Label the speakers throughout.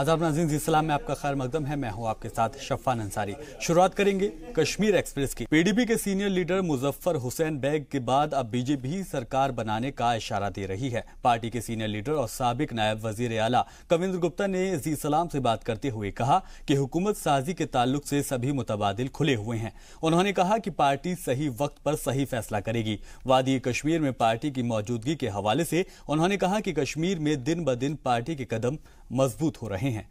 Speaker 1: आदाब नाज़रीन, जी सलाम में आपका खैर मकदम है। मैं हूं आपके साथ शफ़ान अंसारी। शुरुआत करेंगे कश्मीर एक्सप्रेस की। पीडीपी के senior leader Muzaffar Hussain bag के बाद अब बीजेपी सरकार बनाने का इशारा दे रही है। पार्टी के सीनियर लीडर और साबिक नायब वजीर आला कविंद्र गुप्ता ने जी सलाम से बात करते हुए कहा कि हुकूमत साजी के ताल्लुक से सभी मुतबादिल खुले हुए हैं। उन्होंने कहा कि पार्टी सही वक्त पर सही फैसला करेगी। वादी कश्मीर में पार्टी की मौजूदगी के हवाले से उन्होंने कहा कि कश्मीर में दिन ब दिन पार्टी के कदम मजबूत हो रहे हैं।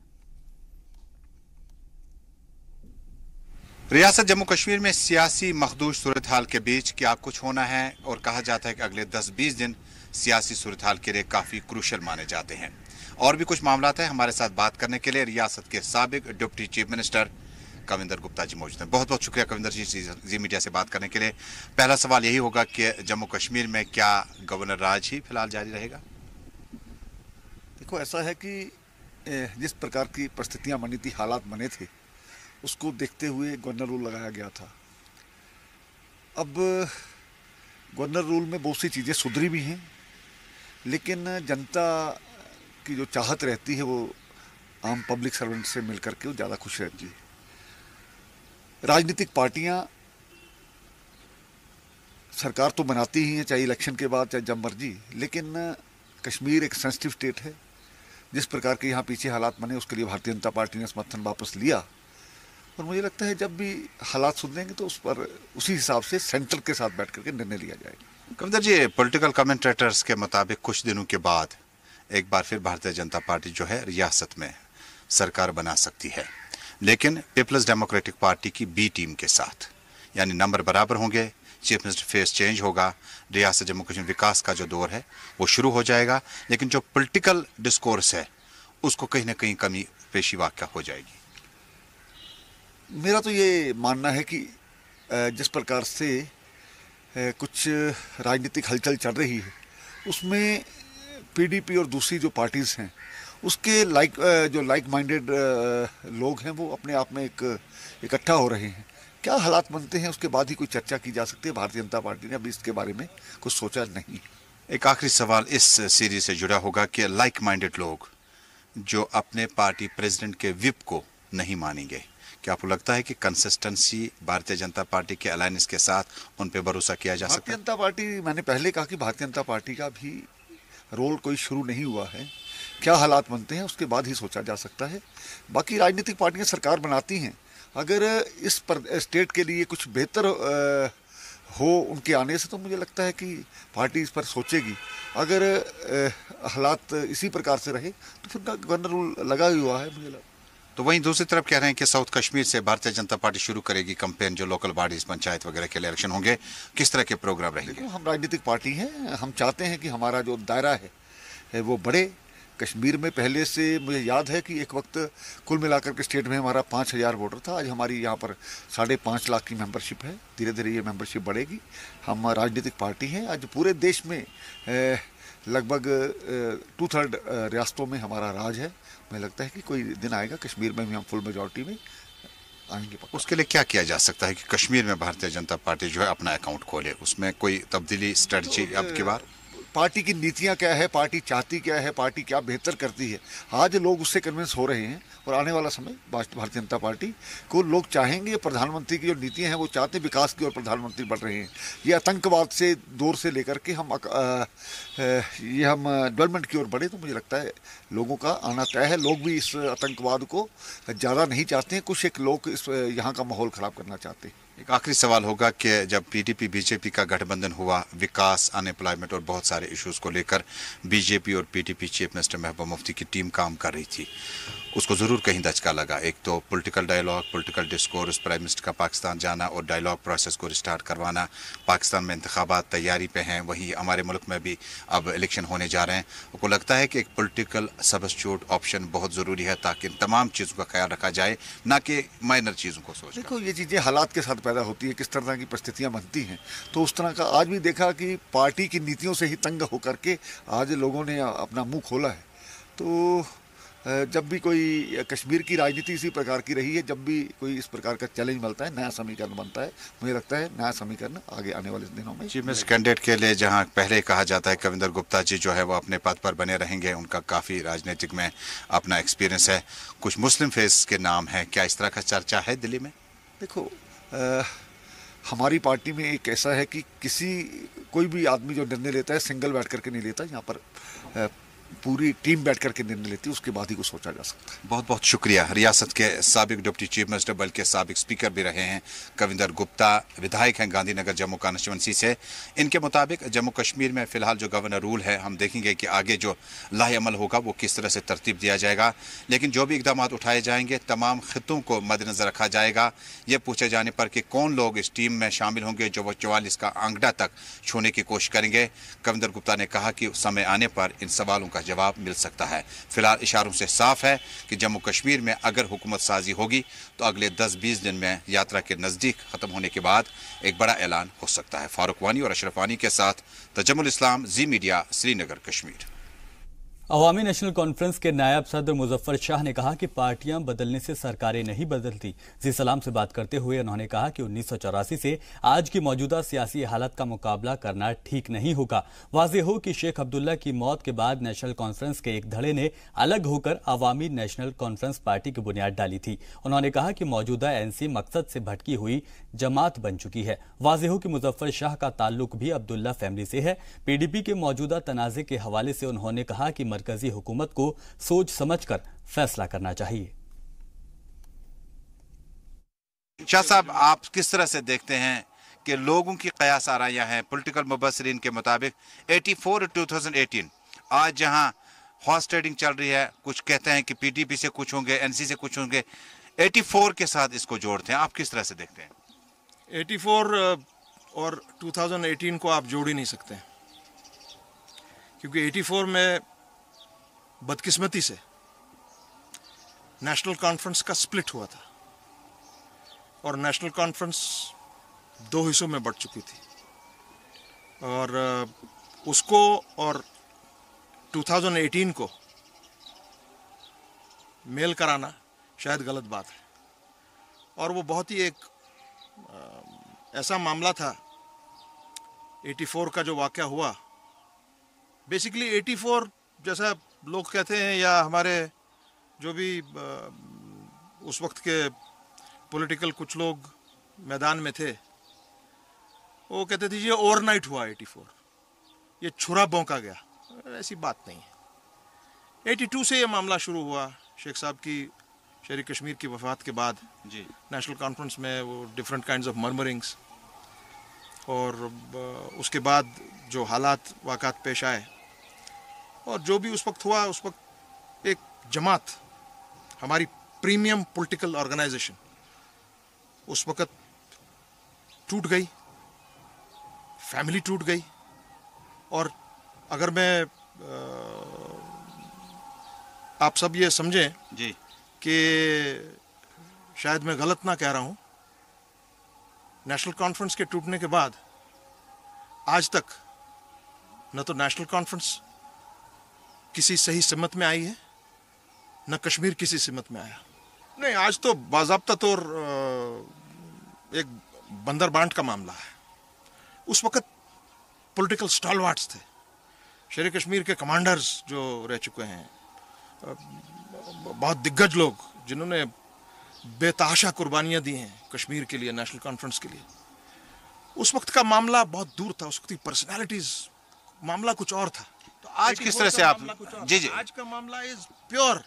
Speaker 2: रियासत जम्मू कश्मीर में सियासी मखदूश सूरत हाल के बीच क्या कुछ होना है और कहा जाता है कि अगले 10-20 दिन सियासी सूरत हाल के लिए काफी क्रूशल माने जाते हैं। और भी कुछ मामला है। हमारे साथ बात करने के लिए रियासत के साबिक deputy chief minister Kavinder Gupta ji मौजूद हैं। बहुत बहुत शुक्रिया कविंद्र जी मीडिया से बात करने के लिए। पहला सवाल यही होगा कि जम्मू कश्मीर में क्या गवर्नर राज ही फिलहाल जारी रहेगा?
Speaker 3: देखो, ऐसा है कि जिस प्रकार की परिस्थितियां बनी थी, हालात बने थे, उसको देखते हुए गवर्नर रूल लगाया गया था। अब गवर्नर रूल में बहुत सी चीज़ें सुधरी भी हैं, लेकिन जनता की जो चाहत रहती है वो आम पब्लिक सर्वेंट से मिलकर के वो ज़्यादा खुश रहती है। राजनीतिक पार्टियां सरकार तो बनाती ही हैं, चाहे इलेक्शन के बाद चाहे जब मर्जी, लेकिन कश्मीर एक सेंसिटिव स्टेट है। जिस प्रकार के यहाँ पीछे हालात बने उसके लिए भारतीय जनता पार्टी ने समर्थन वापस लिया, और मुझे लगता है जब भी हालात सुधरेंगे तो उस पर उसी हिसाब से सेंटर के साथ बैठ करके निर्णय लिया जाएगा।
Speaker 2: कविंदर जी, पॉलिटिकल कमेंटेटर्स के मुताबिक कुछ दिनों के बाद एक बार फिर भारतीय जनता पार्टी जो है रियासत में सरकार बना सकती है, लेकिन पीपल्स डेमोक्रेटिक पार्टी की बी टीम के साथ, यानी नंबर बराबर होंगे, चीफ मिनिस्टर फेस चेंज होगा, रियासत जम्मू कश्मीर विकास का जो दौर है वो शुरू हो जाएगा, लेकिन जो पॉलिटिकल डिस्कोर्स है उसको कहीं ना कहीं कमी पेशी वाक़या हो जाएगी।
Speaker 3: मेरा तो ये मानना है कि जिस प्रकार से कुछ राजनीतिक हलचल चल रही है उसमें पीडीपी और दूसरी जो पार्टीज हैं उसके जो लाइक माइंडेड लोग हैं वो अपने आप में एक इकट्ठा हो रहे हैं। क्या हालात बनते हैं उसके बाद ही कोई चर्चा की जा सकती है। भारतीय जनता पार्टी ने अभी इसके बारे में कुछ सोचा नहीं।
Speaker 2: एक आखिरी सवाल इस सीरीज से जुड़ा होगा कि लाइक माइंडेड लोग जो अपने पार्टी प्रेसिडेंट के विप को नहीं मानेंगे, क्या आपको लगता है कि कंसिस्टेंसी भारतीय जनता पार्टी के अलायंस के साथ उन पे भरोसा किया जा सकता है?
Speaker 3: भारतीय जनता पार्टी, मैंने पहले कहा कि भारतीय जनता पार्टी का भी रोल कोई शुरू नहीं हुआ है। क्या हालात बनते हैं उसके बाद ही सोचा जा सकता है। बाकी राजनीतिक पार्टियां सरकार बनाती हैं, अगर इस स्टेट के लिए कुछ बेहतर हो उनके आने से तो मुझे लगता है कि पार्टी इस पर सोचेगी। अगर हालात इसी प्रकार से रहे तो फिर गवर्नर रूल लगा ही हुआ है मुझे लगता।
Speaker 2: तो वहीं दूसरी तरफ कह रहे हैं कि साउथ कश्मीर से भारतीय जनता पार्टी शुरू करेगी कैंपेन, जो लोकल बॉडीज पंचायत वगैरह के लिए इलेक्शन होंगे। किस तरह के प्रोग्राम रहेंगे?
Speaker 3: हम राजनीतिक पार्टी हैं, हम चाहते हैं कि हमारा जो दायरा है वो बढ़े। कश्मीर में पहले से मुझे याद है कि एक वक्त कुल मिलाकर के स्टेट में हमारा 5,000 वोटर था। आज हमारी यहाँ पर 5.5 लाख की मेंबरशिप है। धीरे धीरे ये मेंबरशिप बढ़ेगी। हम राजनीतिक पार्टी हैं। आज पूरे देश में लगभग 2/3 रियासतों में हमारा राज है। मुझे लगता है कि कोई दिन आएगा कश्मीर में भी हम फुल मेजॉरिटी में आएंगे।
Speaker 2: उसके लिए क्या किया जा सकता है कि कश्मीर में भारतीय जनता पार्टी जो है अपना अकाउंट खोले? उसमें कोई तब्दीली स्ट्रेटजी अब की बार?
Speaker 3: पार्टी की नीतियां क्या है, पार्टी चाहती क्या है, पार्टी क्या बेहतर करती है, आज लोग उससे कन्विंस हो रहे हैं। और आने वाला समय भारतीय जनता पार्टी को लोग चाहेंगे। प्रधानमंत्री की जो नीतियां हैं वो चाहते हैं विकास की, और प्रधानमंत्री बढ़ रहे हैं। ये आतंकवाद से दौर से लेकर के हम डेवलपमेंट की ओर बढ़े, तो मुझे लगता है लोगों का आना तय है। लोग भी इस आतंकवाद को ज़्यादा नहीं चाहते हैं। कुछ एक लोग इस यहाँ का माहौल ख़राब करना चाहते हैं।
Speaker 2: एक आखिरी सवाल होगा कि जब पीडीपी बीजेपी का गठबंधन हुआ, विकास, अनएम्प्लॉयमेंट और बहुत सारे इश्यूज को लेकर बीजेपी और PDP chief minister Mehbooba Mufti की टीम काम कर रही थी, उसको ज़रूर कहीं दचका लगा। एक तो political dialogue, political discourse, prime minister का पाकिस्तान जाना और डायलॉग प्रोसेस को रिस्टार्ट करवाना। पाकिस्तान में इंतखाबात तैयारी पे हैं, वहीं हमारे मुल्क में भी अब इलेक्शन होने जा रहे हैं। आपको लगता है कि एक पॉलिटिकल सबस्टिट्यूट ऑप्शन बहुत ज़रूरी है ताकि इन तमाम चीज़ों का ख्याल रखा जाए, ना कि माइनर चीज़ों को सोच?
Speaker 3: देखो, ये चीज़ें हालात के साथ पैदा होती है, किस तरह की परिस्थितियां बनती हैं। तो उस तरह का आज भी देखा कि पार्टी की नीतियों से ही तंग होकर के आज लोगों ने अपना मुंह खोला है। तो जब भी कोई कश्मीर की राजनीति इसी प्रकार की रही है, जब भी कोई इस प्रकार का चैलेंज मिलता है, नया समीकरण बनता है, मुझे लगता है नया समीकरण आगे आने वाले दिनों में
Speaker 2: चीफ मिनिस्टर कैंडिडेट के लिए जहां पहले कहा जाता है कविंदर गुप्ता जी जो है वो अपने पद पर बने रहेंगे, उनका काफ़ी राजनीतिक में अपना एक्सपीरियंस है, कुछ मुस्लिम फेस के नाम है, क्या इस तरह का चर्चा है दिल्ली में?
Speaker 3: देखो, हमारी पार्टी में एक ऐसा है कि कोई भी आदमी जो निर्णय लेता है सिंगल बैठ करके नहीं लेता, यहाँ पर पूरी टीम बैठ करके निर्णय लेती है, उसके बाद ही को सोचा जा सकता है।
Speaker 2: बहुत बहुत शुक्रिया। रियासत के साबिक डिप्टी चीफ मिनिस्टर बल्कि साबिक स्पीकर भी रहे हैं कविंदर गुप्ता, विधायक हैं गांधीनगर जम्मू कॉन्स्टिट्यूंसी से। इनके मुताबिक जम्मू कश्मीर में फिलहाल जो गवर्नर रूल है, हम देखेंगे कि आगे जो लाहेअमल होगा वो किस तरह से तरतीब दिया जाएगा, लेकिन जो भी इकदाम उठाए जाएंगे तमाम खित्तों को मद्देनजर रखा जाएगा। ये पूछे जाने पर कि कौन लोग इस टीम में शामिल होंगे जो वो 44 का आंकड़ा तक छूने की कोशिश करेंगे, कविंदर गुप्ता ने कहा कि समय आने पर इन सवालों का जवाब मिल सकता है। फिलहाल इशारों से साफ है कि जम्मू कश्मीर में अगर हुकूमत साजी होगी तो अगले 10-20 दिन में यात्रा के नजदीक खत्म होने के बाद एक बड़ा ऐलान हो सकता है। फारूक वानी और अशरफ वानी के साथ तजम्मुल इस्लाम, जी मीडिया, श्रीनगर, कश्मीर।
Speaker 1: अवामी नेशनल कॉन्फ्रेंस के नायब सदर मुजफ्फर शाह ने कहा कि पार्टियां बदलने से सरकारें नहीं बदलती। जी सलाम से बात करते हुए उन्होंने कहा कि 1984 से आज की मौजूदा सियासी हालत का मुकाबला करना ठीक नहीं होगा। वाज़ेह हो कि शेख अब्दुल्ला की मौत के बाद नेशनल कॉन्फ्रेंस के एक धड़े ने अलग होकर अवामी नेशनल कॉन्फ्रेंस पार्टी की बुनियाद डाली थी। उन्होंने कहा कि मौजूदा एनसी मकसद से भटकी हुई जमात बन चुकी है। वाज़ेह हो कि मुजफ्फर शाह का ताल्लुक भी अब्दुल्ला फैमिली से है। पीडीपी के मौजूदा तनाज़े के हवाले से उन्होंने कहा कि मरकजी हुकूमत को सोच समझकर फैसला करना चाहिए।
Speaker 2: शाह साहब, आप किस तरह से देखते हैं कि लोगों की कयास आराइयां हैं? पॉलिटिकल मुबस्सिरीन के मुताबिक 84 2018 आज जहां हॉर्स ट्रेडिंग चल रही है, कुछ कहते हैं कि पीडीपी से कुछ होंगे, एनसी से कुछ होंगे, 84 के साथ इसको जोड़ते हैं, आप किस तरह से देखते हैं?
Speaker 4: 84 और 2018 को आप जोड़ ही नहीं सकते, क्योंकि 84 में बदकिस्मती से नेशनल कॉन्फ्रेंस का स्प्लिट हुआ था और नेशनल कॉन्फ्रेंस 2 हिस्सों में बंट चुकी थी, और उसको और 2018 को मेल कराना शायद गलत बात है। और वो बहुत ही एक ऐसा मामला था 84 का जो वाक़या हुआ। बेसिकली 84 जैसा लोग कहते हैं, या हमारे जो भी उस वक्त के पॉलिटिकल कुछ लोग मैदान में थे, वो कहते थे ये ओवरनाइट हुआ 84, ये छुरा भौंका गया। ऐसी बात नहीं है। 82 से ये मामला शुरू हुआ, शेख साहब की शेर कश्मीर की वफात के बाद जी नेशनल कॉन्फ्रेंस में वो डिफरेंट काइंड्स ऑफ मर्मरिंग्स, और उसके बाद जो हालात वाक़ात पेश आए और जो भी उस वक्त हुआ, उस वक्त एक जमात, हमारी प्रीमियम पॉलिटिकल ऑर्गेनाइजेशन उस वक्त टूट गई, फैमिली टूट गई। और अगर मैं आप सब ये समझें
Speaker 2: जी
Speaker 4: कि शायद मैं गलत ना कह रहा हूं, नेशनल कॉन्फ्रेंस के टूटने के बाद आज तक न तो नेशनल कॉन्फ्रेंस किसी सही सिमत में आई है, न कश्मीर किसी सिमत में आया। नहीं, आज तो बाज़ाब्ता तौर एक बंदर बांट का मामला है। उस वक्त पॉलिटिकल स्टॉलवार्ट्स थे, शेर कश्मीर के कमांडर्स जो रह चुके हैं, बहुत दिग्गज लोग जिन्होंने बेतहाशा कुर्बानियां दी हैं कश्मीर के लिए, नेशनल कॉन्फ्रेंस के लिए। उस वक्त का मामला बहुत दूर था, उस वक्त की पर्सनैलिटीज, मामला कुछ और था।
Speaker 2: तो आज किस तरह से आप जी
Speaker 4: आज का मामला इज प्योर।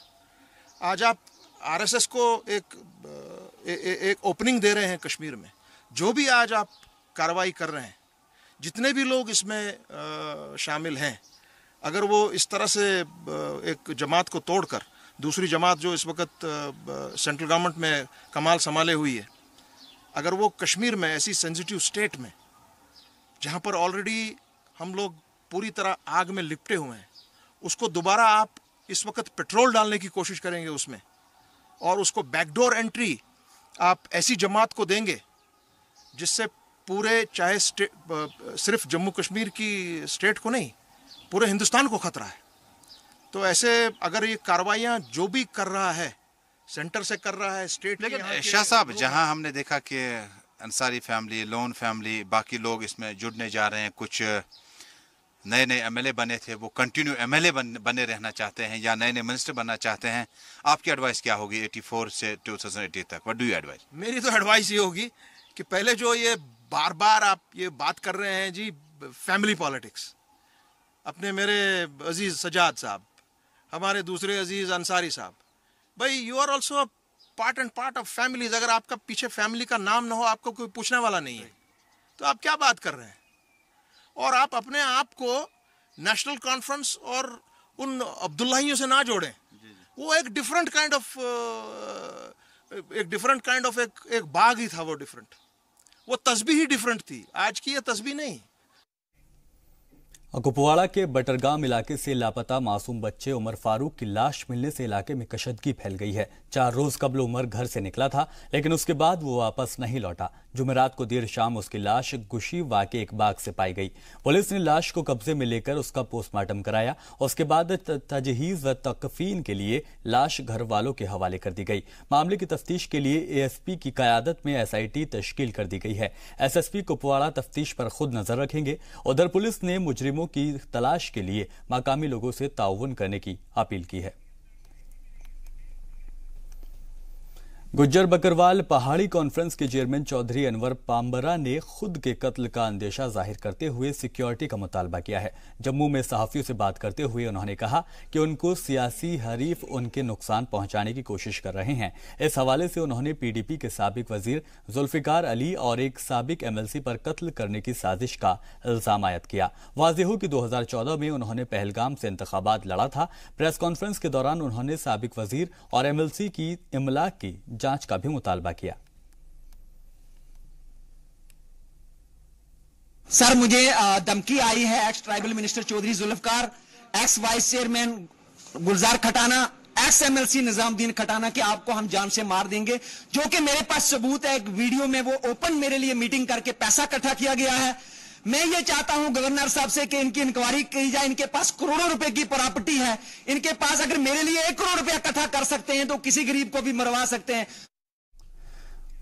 Speaker 4: आज आप आरएसएस को एक ओपनिंग दे रहे हैं कश्मीर में। जो भी आज आप कार्रवाई कर रहे हैं, जितने भी लोग इसमें शामिल हैं, अगर वो इस तरह से एक जमात को तोड़कर दूसरी जमात जो इस वक्त सेंट्रल गवर्नमेंट में कमाल संभाले हुई है, अगर वो कश्मीर में ऐसी सेंसिटिव स्टेट में जहाँ पर ऑलरेडी हम लोग पूरी तरह आग में लिपटे हुए हैं, उसको दोबारा आप इस वक्त पेट्रोल डालने की कोशिश करेंगे उसमें, और उसको बैकडोर एंट्री आप ऐसी जमात को देंगे जिससे पूरे, चाहे सिर्फ जम्मू कश्मीर की स्टेट को नहीं, पूरे हिंदुस्तान को खतरा है। तो ऐसे अगर ये कार्रवाइयाँ जो भी कर रहा है, सेंटर से कर रहा है, स्टेट,
Speaker 2: लेकिन शाह साहब, जहां हमने देखा कि अंसारी फैमिली, लोन फैमिली, बाकी लोग इसमें जुड़ने जा रहे हैं, कुछ नए नए एमएलए बने थे, वो कंटिन्यू एमएलए बने रहना चाहते हैं या नए नए मिनिस्टर बनना चाहते हैं, आपकी एडवाइस क्या होगी 84 से 2018 तक? What do you advice?
Speaker 4: मेरी तो एडवाइस ये होगी कि पहले जो ये बार बार आप ये बात कर रहे हैं जी, फैमिली पॉलिटिक्स, अपने मेरे अजीज सजाद साहब, हमारे दूसरे अजीज अंसारी साहब, भाई you are also part and part of families. अगर आपका पीछे फैमिली का नाम ना हो, आपको कोई पूछने वाला नहीं है, तो आप क्या बात कर रहे हैं? और आप अपने आप को नेशनल कॉन्फ्रेंस और उन अब्दुल्लाहियों से ना जोड़ें। वो एक डिफरेंट काइंड ऑफ एक बाग ही था, वो डिफरेंट, वो तस्बीह ही डिफरेंट थी। आज की ये तस्बीह नहीं।
Speaker 1: कुपवाड़ा के बटरगाम इलाके से लापता मासूम बच्चे उमर फारूक की लाश मिलने से इलाके में कशदगी फैल गई है। 4 रोज कबल उमर घर से निकला था, लेकिन उसके बाद वो वापस नहीं लौटा। जुमेरात को देर शाम उसकी लाश गुशीवा के एक बाग से पाई गई। पुलिस ने लाश को कब्जे में लेकर उसका पोस्टमार्टम कराया। उसके बाद तजहीज व तकफीन के लिए लाश घर वालों के हवाले कर दी गई। मामले की तफ्तीश के लिए एएसपी की क़यादत में एसआईटी तश्कील कर दी गई है। एसएसपी कुपवाड़ा तफ्तीश पर खुद नजर रखेंगे। उधर पुलिस ने मुजरिमों की तलाश के लिए मकामी लोगों से ताउन करने की अपील की है। गुज्जर बकरवाल पहाड़ी कॉन्फ्रेंस के चेयरमैन चौधरी अनवर पाम्बरा ने खुद के कत्ल का अंदेशा जाहिर करते हुए सिक्योरिटी का मुतालबा किया है। जम्मू में सहाफियों से बात करते हुए उन्होंने कहा कि उनको सियासी हरीफ उनके नुकसान पहुंचाने की कोशिश कर रहे हैं। इस हवाले से उन्होंने पीडीपी के साबिक वजीर जुल्फिकार अली और एक साबिक एमएलसी पर कत्ल करने की साजिश का इल्जाम आयद किया। वाज़ेह हो कि 2014 में उन्होंने पहलगाम से इंतखाबात लड़ा था। प्रेस कॉन्फ्रेंस के दौरान उन्होंने साबिक वजीर और एमएलसी की इमलाक की जांच का भी मुतालबा किया।
Speaker 5: सर, मुझे धमकी आई है ex tribal minister Chaudhary Zulfkar, ex vice chairman Gulzar Khatana, ex MLC Nizamuddin Khatana कि आपको हम जान से मार देंगे, जो कि मेरे पास सबूत है। एक वीडियो में वो ओपन मेरे लिए मीटिंग करके पैसा इकट्ठा किया गया है। मैं ये चाहता हूं गवर्नर साहब से कि इनकी इंक्वायरी की जाए। इनके पास करोड़ों रुपए की प्रॉपर्टी है। इनके पास अगर मेरे लिए 1 करोड़ रुपया इकट्ठा कर सकते हैं तो किसी गरीब को भी मरवा सकते हैं।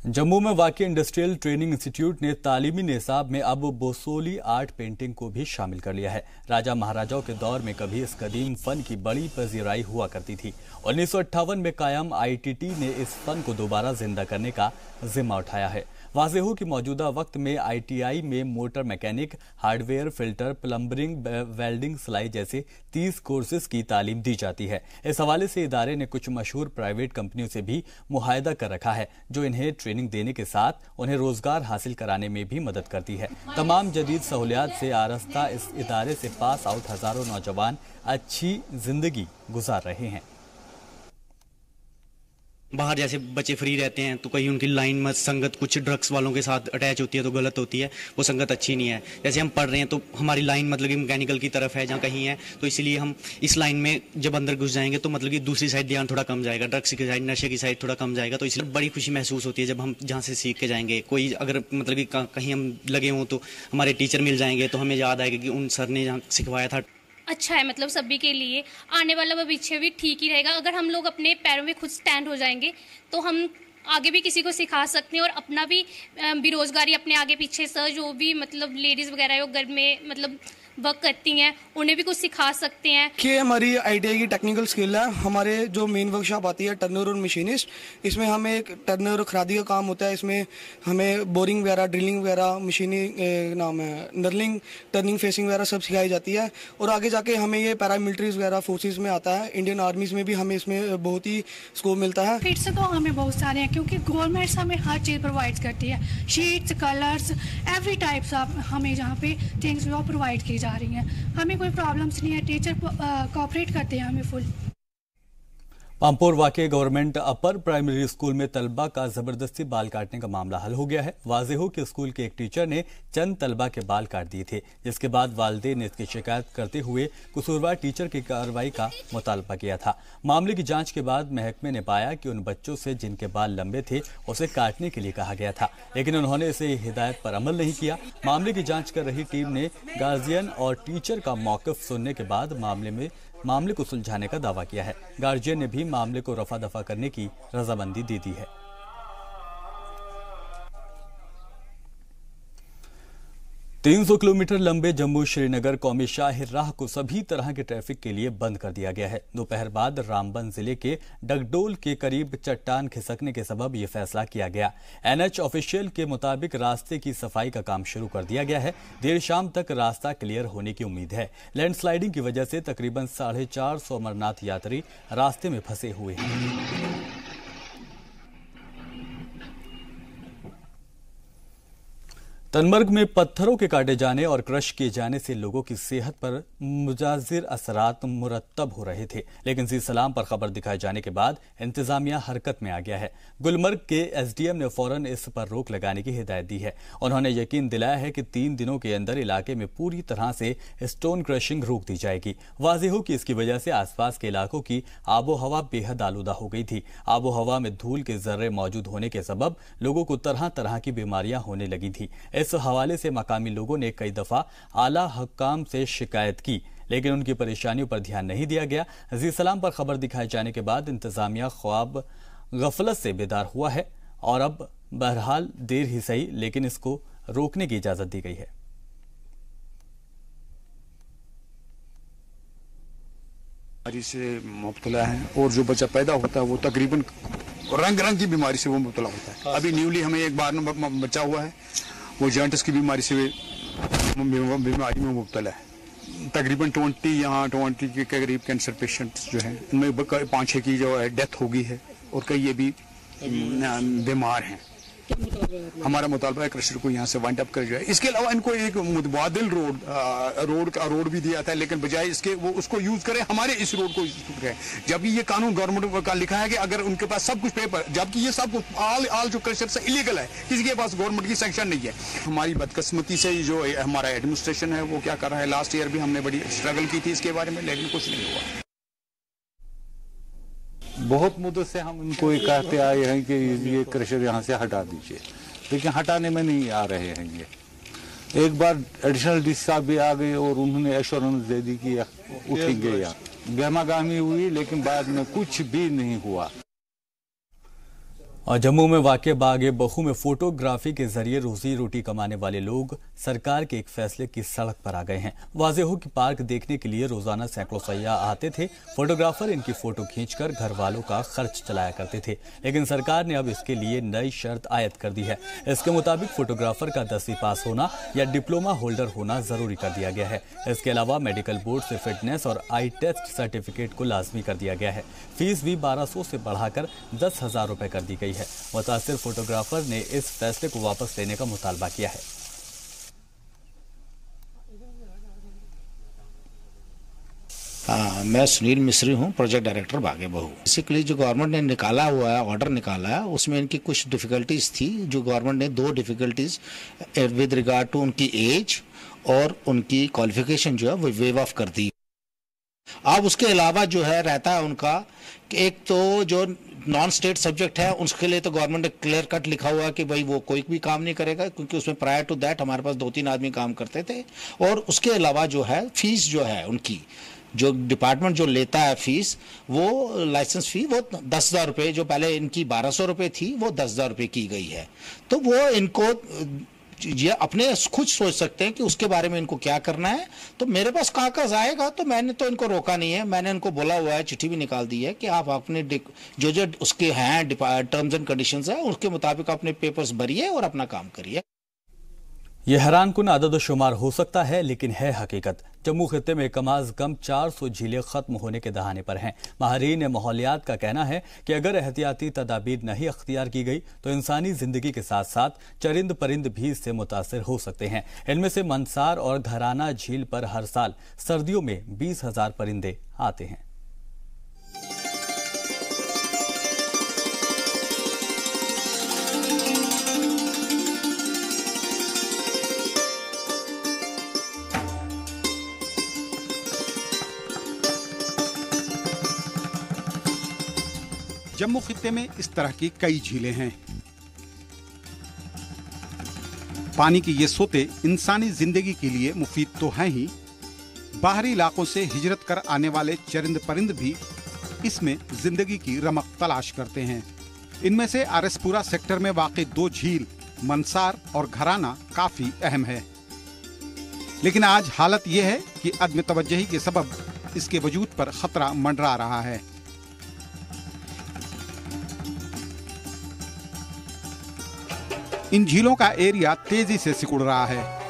Speaker 1: जम्मू में वाक़ इंडस्ट्रियल ट्रेनिंग इंस्टीट्यूट ने तालीमी निसाब में अब बोसोली आर्ट पेंटिंग को भी शामिल कर लिया है। राजा महाराजाओं के दौर में कभी इस कदीम फन की बड़ी पजीराई हुआ करती थी। 1958 में कायम आईटीटी ने इस फन को दोबारा जिंदा करने का जिम्मा उठाया है। वाज़ेह हो कि मौजूदा वक्त में आईटीआई में motor mechanic, hardware, filter, plumbing, welding, सिलाई जैसे 30 कोर्सेज की तालीम दी जाती है। इस हवाले से इदारे ने कुछ मशहूर प्राइवेट कंपनियों से भी मुआहदा कर रखा है, जो इन्हें ट्रेनिंग देने के साथ उन्हें रोजगार हासिल कराने में भी मदद करती है। तमाम जदीद सहूलियात से आरास्ता इस इदारे से पास आउट हजारों नौजवान अच्छी जिंदगी गुजार रहे हैं।
Speaker 6: बाहर जैसे बच्चे फ्री रहते हैं तो कहीं उनकी लाइन में संगत कुछ ड्रग्स वालों के साथ अटैच होती है तो गलत होती है, वो संगत अच्छी नहीं है। जैसे हम पढ़ रहे हैं तो हमारी लाइन मतलब कि मैकेनिकल की तरफ है जहाँ कहीं है, तो इसलिए हम इस लाइन में जब अंदर घुस जाएंगे तो मतलब कि दूसरी साइड ध्यान थोड़ा कम जाएगा, ड्रग्स की साइड, नशे की साइड थोड़ा कम जाएगा। तो इसलिए बड़ी खुशी महसूस होती है जब हम जहाँ से सीख के जाएंगे। कोई अगर मतलब कि कहीं हम लगे हों तो हमारे टीचर मिल जाएंगे तो हमें याद आएगा कि उन सर ने जहाँ सिखवाया था।
Speaker 7: अच्छा है, मतलब सभी के लिए आने वाला भविष्य भी ठीक ही रहेगा। अगर हम लोग अपने पैरों में खुद स्टैंड हो जाएंगे तो हम आगे भी किसी को सिखा सकते हैं और अपना भी बेरोजगारी अपने आगे पीछे से जो भी मतलब लेडीज़ वगैरह जो घर में मतलब वर्क करती हैं उन्हें भी कुछ सिखा सकते हैं।
Speaker 8: कि हमारी आईटीआई की टेक्निकल स्किल है। हमारे जो मेन वर्कशॉप आती है टर्नर और मशीनिस्ट, इसमें हमें एक टर्नर और खरादी का काम होता है। इसमें हमें बोरिंग वगैरह, ड्रिलिंग वगैरह, मशीनी नाम है नर्लिंग, टर्निंग, फेसिंग वगैरह सब सिखाई जाती है। और आगे जाके हमें ये पैरामिलिट्रीज वगैरह फोर्सेज में आता है। इंडियन आर्मीज में भी हमें इसमें बहुत ही स्कोप मिलता है।
Speaker 9: फिट्स तो हमें बहुत सारे हैं क्योंकि गवर्नमेंट हमें हर चीज़ प्रोवाइड करती है, sheets, colours, every types of हमें जहाँ पे थिंग्स वो प्रोवाइड की जा रही हैं। हमें कोई प्रॉब्लम्स नहीं है, टीचर कोऑपरेट करते हैं हमें फुल।
Speaker 1: पामपोर वाक़े गवर्नमेंट अपर प्राइमरी स्कूल में तलबा का जबरदस्ती बाल काटने का मामला हल हो गया है। वाज़ेह हो कि स्कूल के एक टीचर ने चंद तलबा के बाल काट दिए थे, जिसके बाद वालिदैन ने इसकी शिकायत करते हुए कसूरवार टीचर की कार्रवाई का मुतालबा किया था। मामले की जांच के बाद महकमे ने पाया कि उन बच्चों से जिनके बाल लंबे थे उसे काटने के लिए कहा गया था, लेकिन उन्होंने इसे हिदायत पर अमल नहीं किया। मामले की जाँच कर रही टीम ने गार्जियन और टीचर का मौक़िफ़ सुनने के बाद मामले में मामले को सुलझाने का दावा किया है। गार्जियन ने भी मामले को रफा दफा करने की रजामंदी दे दी है। 300 किलोमीटर लंबे जम्मू श्रीनगर कौमी शाही राह को सभी तरह के ट्रैफिक के लिए बंद कर दिया गया है। दोपहर बाद रामबन जिले के डगडोल के करीब चट्टान खिसकने के सबब यह फैसला किया गया। एनएच ऑफिशियल के मुताबिक रास्ते की सफाई का काम शुरू कर दिया गया है। देर शाम तक रास्ता क्लियर होने की उम्मीद है। लैंडस्लाइडिंग की वजह से तकरीबन 450 अमरनाथ यात्री रास्ते में फंसे हुए हैं। तनमर्ग में पत्थरों के काटे जाने और क्रश किए जाने से लोगों की सेहत पर मुजाजिर असरात मुरत्तब हो रहे थे, लेकिन ज़ीसलाम पर खबर दिखाए जाने के बाद इंतजामिया हरकत में आ गया है। गुलमर्ग के एसडीएम ने फौरन इस पर रोक लगाने की हिदायत दी है। उन्होंने यकीन दिलाया है कि 3 दिनों के अंदर इलाके में पूरी तरह से स्टोन क्रशिंग रोक दी जाएगी। वाज़ेह हो कि इसकी वजह से आसपास के इलाकों की आबो हवा बेहद आलूदा हो गई थी। आबो हवा में धूल के जर्रे मौजूद होने के सबब लोगों को तरह तरह की बीमारियां होने लगी थी। इस हवाले से मकामी लोगों ने कई दफा आला हक्काम से शिकायत की, लेकिन उनकी परेशानियों पर ध्यान नहीं दिया गया। ज़ीसलाम पर खबर दिखाए जाने के बाद इंतजामिया ख्वाब गफलत से बेदार हुआ है और अब बहरहाल देर ही सही लेकिन इसको रोकने की इजाजत दी गई है।
Speaker 10: बीमारी से मुब्तला है और जो बच्चा पैदा होता है वो तकरीबन रंग की बीमारी से वो मुब्तला होता है। अभी न्यूली हमें एक बार बच्चा हुआ है, वो जॉइंटिस की बीमारी से बीमारी में मुब्तला है। तकरीबन 20 के करीब कैंसर पेशेंट्स जो हैं उनमें 5-6 की जो है डेथ हो गई है और कई ये भी बीमार हैं। हमारा मुतालबा है क्रशर को यहाँ से वाइंड अप कर जाए। इसके अलावा इनको एक मुतबादिल रोड भी दिया था, लेकिन बजाय इसके वो उसको यूज करें, हमारे इस रोड को यूज करें। जबकि ये कानून गवर्नमेंट का लिखा है कि अगर उनके पास सब कुछ पेपर, जबकि ये सब कुछ आल जो क्रशर से इलीगल है, किसी के पास गवर्नमेंट की सैंक्शन नहीं है। हमारी बदकिस्मती से जो हमारा एडमिनिस्ट्रेशन है वो क्या कर रहा है, लास्ट ईयर भी हमने बड़ी स्ट्रगल की थी इसके बारे में, लेकिन कुछ नहीं हुआ।
Speaker 11: बहुत मुद्दत से हम इनको ये कहते आए हैं कि ये क्रशर यहाँ से हटा दीजिए, लेकिन हटाने में नहीं आ रहे हैं। ये एक बार एडिशनल डीसी साहब भी आ गए और उन्होंने एश्योरेंस दे दी कि उठेंगे, या गहमागहमी हुई लेकिन बाद में कुछ भी नहीं हुआ।
Speaker 1: और जम्मू में वाक़े बागे बहू में फोटोग्राफी के जरिए रोजी रोटी कमाने वाले लोग सरकार के एक फैसले की सड़क पर आ गए हैं। वाज़ेह हो कि पार्क देखने के लिए रोजाना सैकड़ों सयाह आते थे। फोटोग्राफर इनकी फोटो खींचकर घर वालों का खर्च चलाया करते थे, लेकिन सरकार ने अब इसके लिए नई शर्त आयद कर दी है। इसके मुताबिक फोटोग्राफर का 10वीं पास होना या डिप्लोमा होल्डर होना जरूरी कर दिया गया है। इसके अलावा मेडिकल बोर्ड से फिटनेस और आई टेस्ट सर्टिफिकेट को लाजमी कर दिया गया है। फीस भी 1200 से बढ़ाकर 10,000 रुपए कर दी गई है। मुतासिर फोटोग्राफर ने इस फैसले को वापस लेने का मुतालबा किया है।
Speaker 12: मैं सुनील मिस्री हूँ, प्रोजेक्ट डायरेक्टर बागे बहू। बेसिकली जो गवर्नमेंट ने निकाला हुआ है, ऑर्डर निकाला है, उसमें इनकी कुछ डिफिकल्टीज थी। जो गवर्नमेंट ने 2 डिफिकल्टीज विद रिगार्ड टू उनकी एज और उनकी क्वालिफिकेशन जो है वो वेव ऑफ कर दी। अब उसके अलावा जो है रहता है उनका कि एक तो जो नॉन स्टेट सब्जेक्ट है उसके लिए तो गवर्नमेंट ने क्लियर कट लिखा हुआ है कि भाई वो कोई भी काम नहीं करेगा, क्योंकि उसमें प्रायर टू दैट हमारे पास 2-3 आदमी काम करते थे। और उसके अलावा जो है फीस जो है उनकी, जो डिपार्टमेंट जो लेता है फीस, वो लाइसेंस फी वो 10,000 रुपये, जो पहले इनकी 1200 रुपये थी वो 10,000 रुपये की गई है। तो वो इनको ये अपने खुद सोच सकते हैं कि उसके बारे में इनको क्या करना है। तो मेरे पास कागज आएगा, तो मैंने तो इनको रोका नहीं है। मैंने इनको बोला हुआ है, चिट्ठी भी निकाल दी है कि आप अपने जो उसके हैं टर्म्स एंड कंडीशंस है उसके मुताबिक अपने पेपर्स भरिए और अपना काम करिए।
Speaker 1: यह हैरानकुन आदद शुमार हो सकता है, लेकिन है हकीकत। जम्मू खित्ते में कम अज कम 400 झीलें खत्म होने के दहाने पर हैं। माहिरीन माहौलियात का कहना है कि अगर एहतियाती तदाबीर नहीं अख्तियार की गई तो इंसानी जिंदगी के साथ साथ चरिंद परिंद भी इससे मुतासिर हो सकते हैं। इनमें से मंसार और घराना झील पर हर साल सर्दियों में 20,000 परिंदे आते हैं।
Speaker 13: जम्मू खित्ते में इस तरह की कई झीलें हैं। पानी के ये सोते इंसानी जिंदगी के लिए मुफीद तो हैं ही, बाहरी इलाकों से हिजरत कर आने वाले चरिंद परिंद भी इसमें जिंदगी की रमक तलाश करते हैं। इनमें से आरएसपुरा सेक्टर में वाक़ई 2 झील मनसार और घराना काफी अहम है, लेकिन आज हालत यह है कि अदम तवज्जुही के सबब इसके वजूद पर खतरा मंडरा रहा है। इन झीलों का एरिया तेजी से सिकुड़ रहा है।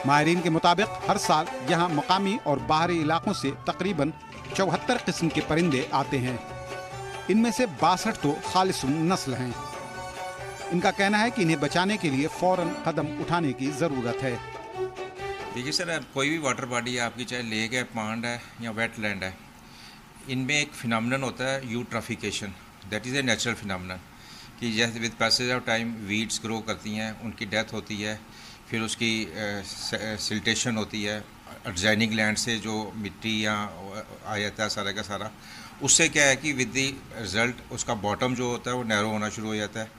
Speaker 13: माहिरीन के मुताबिक हर साल यहाँ मकामी और बाहरी इलाकों से तकरीबन 74 किस्म के परिंदे आते हैं। इनमें से 62 तो खालिसून नस्ल हैं। इनका कहना है कि इन्हें बचाने के लिए फौरन कदम उठाने की ज़रूरत है।
Speaker 14: देखिए सर, कोई भी वाटर बॉडी है आपकी, चाहे लेक है, पांड है या वेटलैंड है, इनमें एक फिनोमेनन होता है eutrophication. That is a natural phenomenon कि जैसे with passage of time weeds grow करती हैं, उनकी डेथ होती है, फिर उसकी सिल्टेशन होती है, अर्जाइनिंग लैंड से जो मिट्टी या आ जाता है सारा का सारा, उससे क्या है कि विद द रिजल्ट उसका बॉटम जो होता है वो नैरो होना शुरू हो जाता है।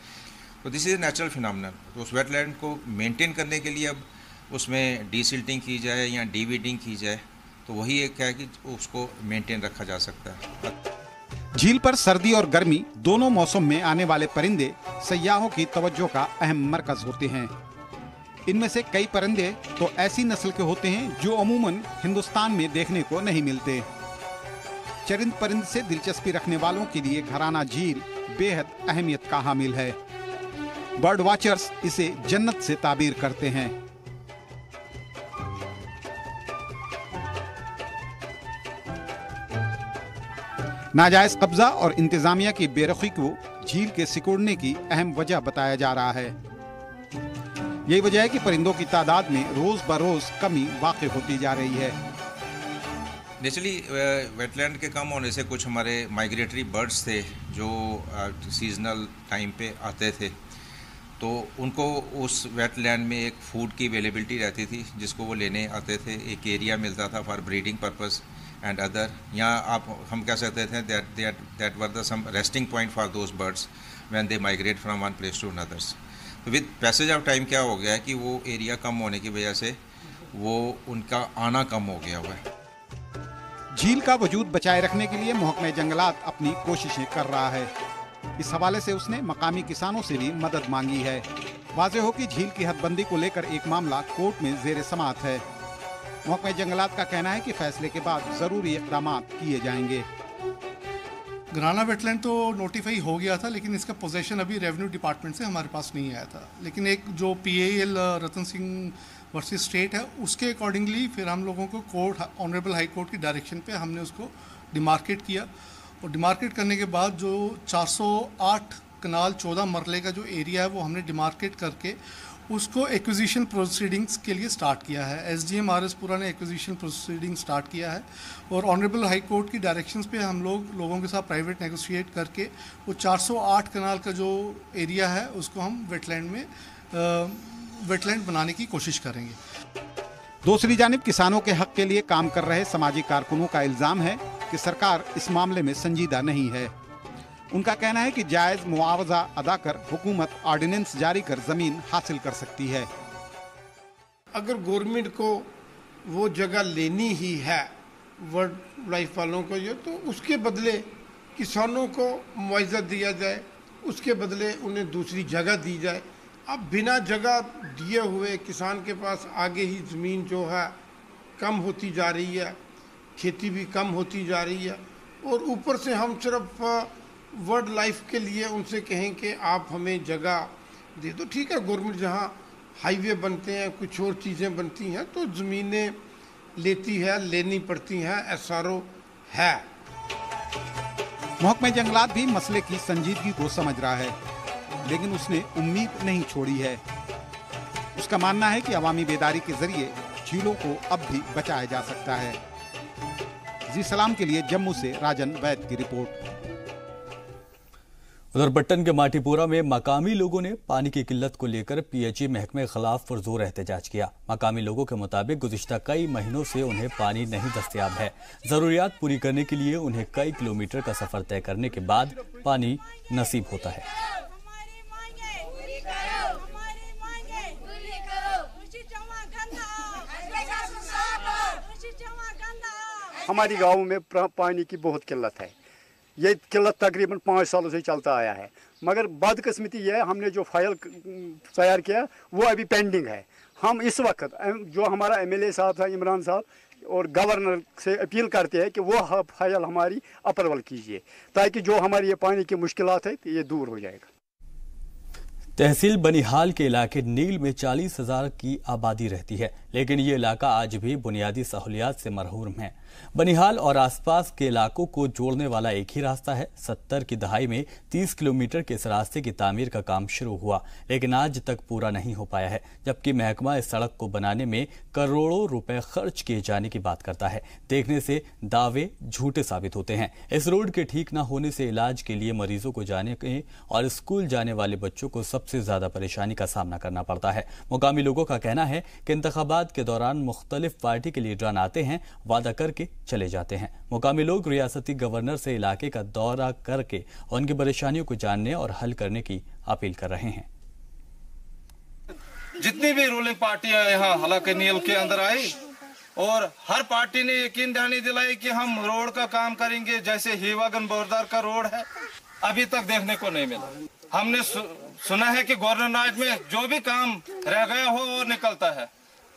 Speaker 14: तो this is a natural phenomenon. तो उस वेटलैंड को मेंटेन करने के लिए अब उसमें डीसिल्टिंग की जाए या डीवीडिंग की जाए, तो वही एक है कि उसको मेंटेन रखा जा सकता है।
Speaker 13: झील पर सर्दी और गर्मी दोनों मौसम में आने वाले परिंदे सयाहों की तवज्जो का अहम मरकज होते हैं। इनमें से कई परिंदे तो ऐसी नस्ल के होते हैं जो अमूमन हिंदुस्तान में देखने को नहीं मिलते। चरिंद परिंद से दिलचस्पी रखने वालों के लिए घराना झील बेहद अहमियत का हामिल है। बर्ड वॉचर्स इसे जन्नत से ताबीर करते हैं। नाजायज कब्जा और इंतजामिया की बेरुखी को झील के सिकुड़ने की अहम वजह बताया जा रहा है। यही वजह है कि परिंदों की तादाद में रोज बरोज कमी वाक़ई होती जा रही है।
Speaker 14: नेचुरली वेटलैंड के कम होने से कुछ हमारे माइग्रेटरी बर्ड्स थे जो सीजनल टाइम पे आते थे, तो उनको उस वेटलैंड में एक फूड की अवेलेबिलिटी रहती थी जिसको वो लेने आते थे। एक एरिया मिलता था for breeding purpose and other, यहाँ हम कह सकते थे that were the some resting point for those birds when they migrate from one place to anothers. तो विद पैसेज ऑफ टाइम क्या हो गया है कि वो एरिया कम होने की वजह से वो उनका आना कम हो गया हुआ है।
Speaker 13: झील का वजूद बचाए रखने के लिए महकमे जंगलात अपनी कोशिशें कर रहा है। इस हवाले से उसने मकामी किसानों से भी मदद मांगी है। वाज़ेह हो कि झील की हदबंदी को लेकर एक मामला कोर्ट में ज़ेर समाअत है। महकमे जंगलात का कहना है कि फैसले के बाद जरूरी इक़दाम किए जाएंगे।
Speaker 15: घराना वेटलैंड तो नोटिफाई हो गया था, लेकिन इसका पोजेशन अभी रेवेन्यू डिपार्टमेंट से हमारे पास नहीं आया था। लेकिन एक जो PAL Ratan Singh versus state है, उसके अकॉर्डिंगली फिर हम लोगों को कोर्ट, ऑनरेबल हाई कोर्ट की डायरेक्शन पे हमने उसको डिमार्केट किया, और डिमार्केट करने के बाद जो 408 कनाल 14 मरले का जो एरिया है वो हमने डिमार्केट करके उसको एक्विजिशन प्रोसीडिंग्स के लिए स्टार्ट किया है। SDM आरएसपुरा ने एक्विजिशन प्रोसीडिंग स्टार्ट किया है, और ऑनरेबल हाई कोर्ट की डायरेक्शंस पे हम लोगों के साथ प्राइवेट नेगोशिएट करके वो 408 कनाल का जो एरिया है उसको हम वेटलैंड बनाने की कोशिश करेंगे।
Speaker 13: दूसरी जानिब किसानों के हक के लिए काम कर रहे समाजी कारकुनों का इल्ज़ाम है कि सरकार इस मामले में संजीदा नहीं है। उनका कहना है कि जायज़ मुआवजा अदा कर हुकूमत ऑर्डिनेंस जारी कर ज़मीन हासिल कर सकती है।
Speaker 16: अगर गवर्नमेंट को वो जगह लेनी ही है वर्ल्ड लाइफ वालों को, ये तो उसके बदले किसानों को मुआवजा दिया जाए, उसके बदले उन्हें दूसरी जगह दी जाए। अब बिना जगह दिए हुए किसान के पास आगे ही ज़मीन जो है कम होती जा रही है, खेती भी कम होती जा रही है, और ऊपर से हम सिर्फ वर्ल्ड लाइफ के लिए उनसे कहें कि आप हमें जगह दे दो। ठीक है, गवर्नमेंट जहाँ हाईवे बनते हैं, कुछ और चीज़ें बनती हैं, तो ज़मीनें लेती है, लेनी पड़ती हैं, SRO है।
Speaker 13: महकमे जंगलात भी मसले की संजीदगी को समझ रहा है, लेकिन उसने उम्मीद नहीं छोड़ी है। उसका मानना है कि अवामी बेदारी के जरिए झीलों को अब भी बचाया जा सकता है। जी सलाम के लिए जम्मू से राजन वैद की रिपोर्ट।
Speaker 1: उधर बट्टन के माटीपुरा में मकामी लोगों ने पानी की किल्लत को लेकर PHE महकमे के खिलाफ पुरजोर एहतजाज किया। मकामी लोगों के मुताबिक गुज़िश्ता कई महीनों से उन्हें पानी नहीं दस्तयाब है। जरूरियात पूरी करने के लिए उन्हें कई किलोमीटर का सफर तय करने के बाद पानी नसीब होता है।
Speaker 17: हमारी गाँव में पानी की बहुत किल्लत है। ये किल्लत तकरीबन 5 सालों से चलता आया है, मगर बदकिस्मती ये है हमने जो फाइल तैयार किया वो अभी पेंडिंग है। हम इस वक्त जो हमारा MLA साहब था इमरान साहब और गवर्नर से अपील करते हैं कि वो फाइल हमारी अप्रूवल कीजिए ताकि जो हमारी ये पानी की मुश्किलात है ये दूर हो जाएगा।
Speaker 1: तहसील बनिहाल के इलाके नील में 40,000 की आबादी रहती है, लेकिन ये इलाका आज भी बुनियादी सहूलियात से महरूम है। बनिहाल और आसपास के इलाकों को जोड़ने वाला एक ही रास्ता है। 70 की दहाई में 30 किलोमीटर के इस रास्ते की तामीर का काम शुरू हुआ, लेकिन आज तक पूरा नहीं हो पाया है, जबकि महकमा इस सड़क को बनाने में करोड़ों रुपए खर्च किए जाने की बात करता है। देखने से दावे झूठे साबित होते हैं। इस रोड के ठीक न होने से इलाज के लिए मरीजों को जाने के और स्कूल जाने वाले बच्चों को सबसे ज्यादा परेशानी का सामना करना पड़ता है। मुकामी लोगों का कहना है कि इंतखाबात के दौरान मुख्तलिफ पार्टी के लीडरान आते हैं, वादा करके चले जाते हैं। मुकामी लोग रियासती गवर्नर से इलाके का दौरा करके उनकी परेशानियों को जानने और हल करने की अपील कर रहे हैं।
Speaker 18: जितनी भी रूलिंग पार्टियां यहाँ हलका नील के अंदर आई और हर पार्टी ने यकीन दहानी दिलाई कि हम रोड का काम करेंगे, जैसे हीवागन बोरदार का रोड है, अभी तक देखने को नहीं मिला। हमने सुना है कि गवर्नर में जो भी काम रह गया हो वो निकलता है,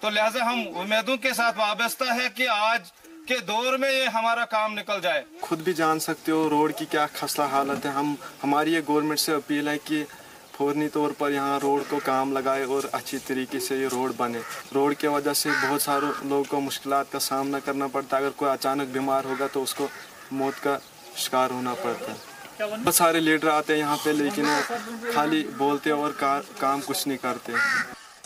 Speaker 18: तो लिहाजा हम उम्मीदों के साथ वाबस्ता है कि आज के दौर में ये हमारा काम निकल जाए।
Speaker 19: खुद भी जान सकते हो रोड की क्या खस्ता हालत है। हमारी ये गवर्नमेंट से अपील है कि फौरनी तौर पर यहाँ रोड को काम लगाए और अच्छी तरीके से ये रोड बने। रोड की वजह से बहुत सारे लोगों को मुश्किलात का सामना करना पड़ता है। अगर कोई अचानक बीमार होगा तो उसको मौत का शिकार होना पड़ता है। बहुत सारे लीडर आते हैं यहाँ पे, लेकिन खाली बोलते और काम कुछ नहीं करते।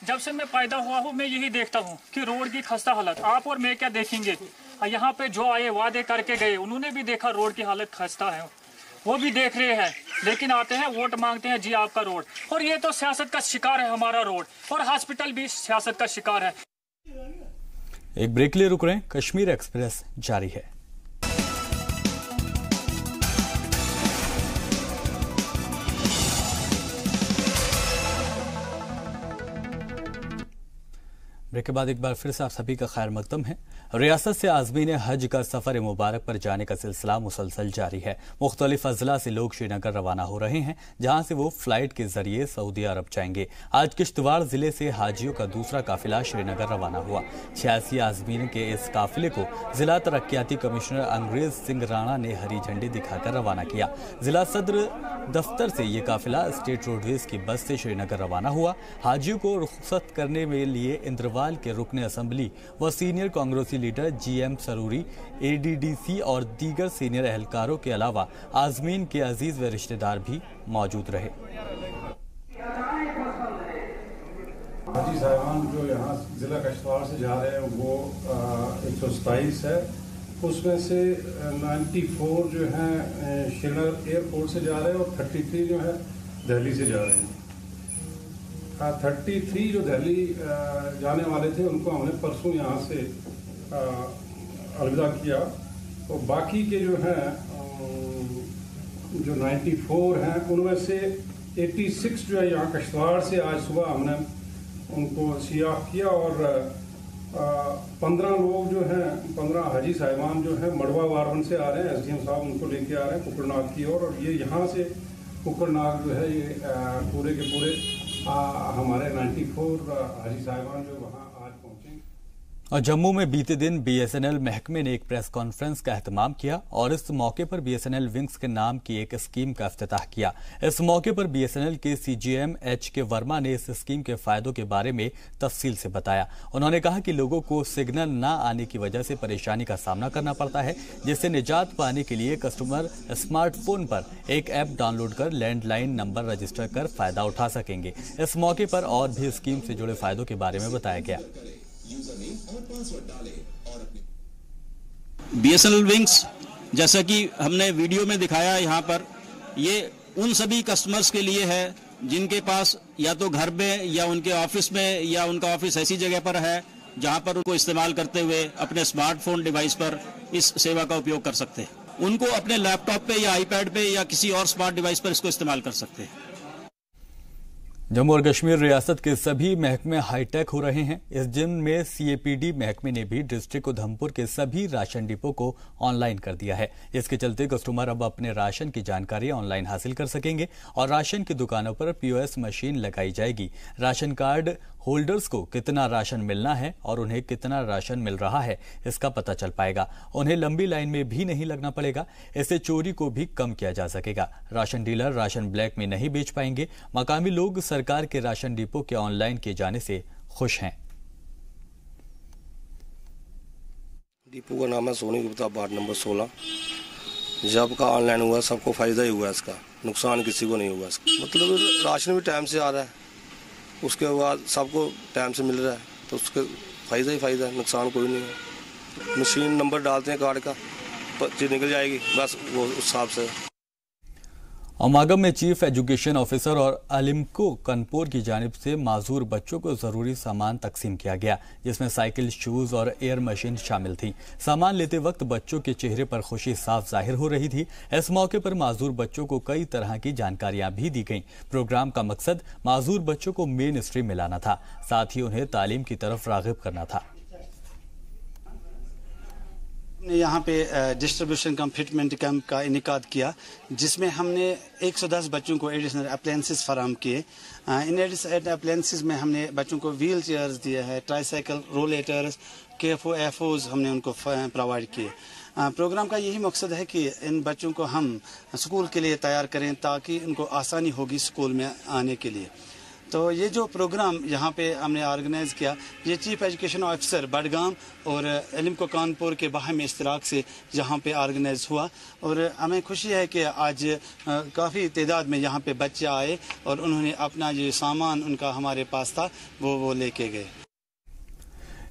Speaker 20: जब से मैं पैदा हुआ हूँ मैं यही देखता हूँ कि रोड की खस्ता हालत। आप और मैं क्या देखेंगे, यहाँ पे जो आए वादे करके गए उन्होंने भी देखा रोड की हालत खस्ता है, वो भी देख रहे हैं, लेकिन आते हैं वोट मांगते हैं जी आपका रोड। और ये तो सियासत का शिकार है हमारा रोड, और हॉस्पिटल भी सियासत का शिकार है।
Speaker 1: एक ब्रेक ले रुक रहे हैं, कश्मीर एक्सप्रेस जारी है। ब्रेक के बाद एक बार फिर से आप सभी का खैर मकदम है। रियासत से आज़मीन हज का सफर मुबारक पर जाने का सिलसिला मुसलसल जारी है। मुख्तलिफ अजला से लोग श्रीनगर रवाना हो रहे हैं, जहां से वो फ्लाइट के जरिए सऊदी अरब जाएंगे। आज किश्तवाड़ जिले से हाजियों का दूसरा काफिला श्रीनगर रवाना हुआ। 86 आज़मीन के इस काफिले को जिला तरक्याती कमिश्नर अंग्रेज सिंह राणा ने हरी झंडी दिखाकर रवाना किया। जिला सदर दफ्तर से ये काफिला स्टेट रोडवेज की बस से श्रीनगर रवाना हुआ। हाजियों को रुखसत करने के लिए इंद्रवाल के रुकने असेंबली व सीनियर कांग्रेसी लीडर GM सरूरी, ADDC और दीगर सीनियर एहलकारों के अलावा आज़मीन के अजीज व रिश्तेदार भी मौजूद रहे।
Speaker 21: हाजी साहबान जो यहाँ जिला किश्तवाड़ से जा रहे हैं वो 127 है, उसमें से 94 जो है श्रीनगर एयरपोर्ट से जा रहे हैं और 33 जो है दिल्ली से जा रहे हैं। 33 जो दिल्ली जाने वाले थे उनको हमने परसों यहाँ से अलविदा किया, और बाकी के जो हैं जो 94 हैं उनमें से 86 जो है यहाँ किश्तवाड़ से आज सुबह हमने उनको सियाफ किया, और 15 लोग जो हैं 15 हाजी साहिबान जो हैं मड़वा वारवन से आ रहे हैं। SDM साहब उनको लेके आ रहे हैं कुकरनाग की ओर, और ये यहाँ से कुकरनाग जो है ये पूरे के पूरे हमारे 94 हाजी साहिबान जो वहाँ आज पहुंचे।
Speaker 1: और जम्मू में बीते दिन BSNL महकमे ने एक प्रेस कॉन्फ्रेंस का एहतमाम किया और इस मौके पर BSNL विंग्स के नाम की एक स्कीम का इफ्तिताह किया। इस मौके पर BSNL के CGM HK वर्मा ने इस स्कीम के फायदों के बारे में तफसील से बताया। उन्होंने कहा कि लोगों को सिग्नल न आने की वजह से परेशानी का सामना करना पड़ता है, जिससे निजात पाने के लिए कस्टमर स्मार्टफोन पर एक ऐप डाउनलोड कर लैंडलाइन नंबर रजिस्टर कर फायदा उठा सकेंगे। इस मौके पर और भी स्कीम से जुड़े फायदों के बारे में बताया गया।
Speaker 22: BSNL विंग्स जैसा कि हमने वीडियो में दिखाया यहाँ पर, ये उन सभी कस्टमर्स के लिए है जिनके पास या तो घर में या उनके ऑफिस में या उनका ऑफिस ऐसी जगह पर है जहाँ पर उनको इस्तेमाल करते हुए अपने स्मार्टफोन डिवाइस पर इस सेवा का उपयोग कर सकते हैं। उनको अपने लैपटॉप पे या iPad पे या किसी और स्मार्ट डिवाइस पर इसको इस्तेमाल कर सकते हैं।
Speaker 1: जम्मू और कश्मीर रियासत के सभी महकमे हाईटेक हो रहे हैं। इस जिनमें सीएपीडी महकमे ने भी डिस्ट्रिक्ट उधमपुर के सभी राशन डिपो को ऑनलाइन कर दिया है। इसके चलते कस्टमर अब अपने राशन की जानकारी ऑनलाइन हासिल कर सकेंगे और राशन की दुकानों पर पीओएस मशीन लगाई जाएगी। राशन कार्ड होल्डर्स को कितना राशन मिलना है और उन्हें कितना राशन मिल रहा है इसका पता चल पाएगा। उन्हें लंबी लाइन में भी नहीं लगना पड़ेगा। इससे चोरी को भी कम किया जा सकेगा। राशन डीलर राशन ब्लैक में नहीं बेच पाएंगे। मकामी लोग सरकार के राशन डिपो के ऑनलाइन किए जाने से खुश हैं।
Speaker 2: डिपो का नाम है सोनी गुप्ता, वार्ड नंबर 16। जब का ऑनलाइन हुआ सबको फायदा ही हुआ, इसका नुकसान किसी को नहीं हुआ। इसका मतलब राशन भी टाइम से आ रहा है, उसके बाद सबको टाइम से मिल रहा है, तो उसके फायदा ही फायदा है, नुकसान कोई नहीं है। मशीन नंबर डालते हैं कार्ड का, पर्ची निकल जाएगी, बस वो उस हिसाब से।
Speaker 1: अमागम में चीफ एजुकेशन ऑफिसर और अलिमको कानपुर की जानिब से माजूर बच्चों को जरूरी सामान तकसीम किया गया, जिसमें साइकिल, शूज और एयर मशीन शामिल थी। सामान लेते वक्त बच्चों के चेहरे पर खुशी साफ जाहिर हो रही थी। इस मौके पर माजूर बच्चों को कई तरह की जानकारियां भी दी गईं। प्रोग्राम का मकसद माजूर बच्चों को मेन स्ट्रीम में लाना था, साथ ही उन्हें तालीम की तरफ राग़िब करना था।
Speaker 3: यहाँ पे डिस्ट्रीब्यूशन कम फिटमेंट कैंप का इनेकाद किया, जिसमें हमने 110 बच्चों को एडिशनल अप्लायंसेस फराम किए। इन एडिशनल अप्लायंसेस में हमने बच्चों को व्हील चेयर्स दिए हैं, ट्राईसाइकिल, रोलेटर्स, KFOs हमने उनको प्रोवाइड किए। प्रोग्राम का यही मकसद है कि इन बच्चों को हम स्कूल के लिए तैयार करें, ताकि इनको आसानी होगी स्कूल में आने के लिए। तो ये जो प्रोग्राम यहाँ पे हमने ऑर्गेनाइज किया, ये चीफ एजुकेशन ऑफिसर बडगाम और अलिमको कानपुर के बाहमी इश्तराक से यहाँ पे ऑर्गेनाइज हुआ, और हमें खुशी है कि आज काफ़ी तादाद में यहाँ पे बच्चे आए और उन्होंने अपना जो सामान उनका हमारे पास था वो लेके गए।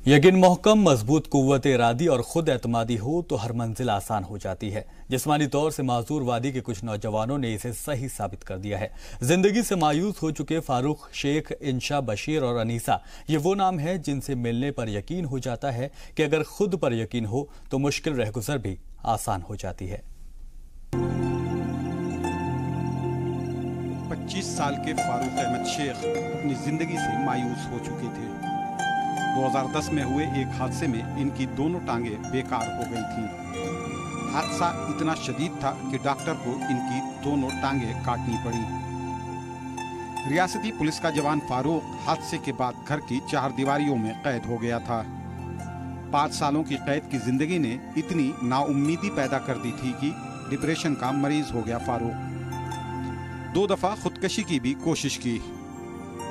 Speaker 1: यकीन महकम, मजबूत कुव्वत इरादी और खुद एतमादी हो तो हर मंजिल आसान हो जाती है। जिस्मानी तौर से माजूर वादी के कुछ नौजवानों ने इसे सही साबित कर दिया है। जिंदगी से मायूस हो चुके फारूक शेख, इंशा बशीर और अनीसा, ये वो नाम है जिनसे मिलने पर यकीन हो जाता है कि अगर खुद पर यकीन हो तो मुश्किल रहगुजर भी आसान हो जाती है।
Speaker 13: 25 साल के फारूक अहमद शेख अपनी जिंदगी से मायूस हो चुके थे। 2010 में हुए एक हादसे में इनकी दोनों टांगें बेकार हो गई थीं। हादसा इतना शदीद था कि डॉक्टर को इनकी दोनों टांगें काटनी पड़ी। रियासती पुलिस का जवान फारूक हादसे के बाद घर की 4 दीवारियों में कैद हो गया था। 5 सालों की कैद की जिंदगी ने इतनी नाउम्मीदी पैदा कर दी थी कि डिप्रेशन का मरीज हो गया फारूक। 2 दफा खुदकशी की भी कोशिश की,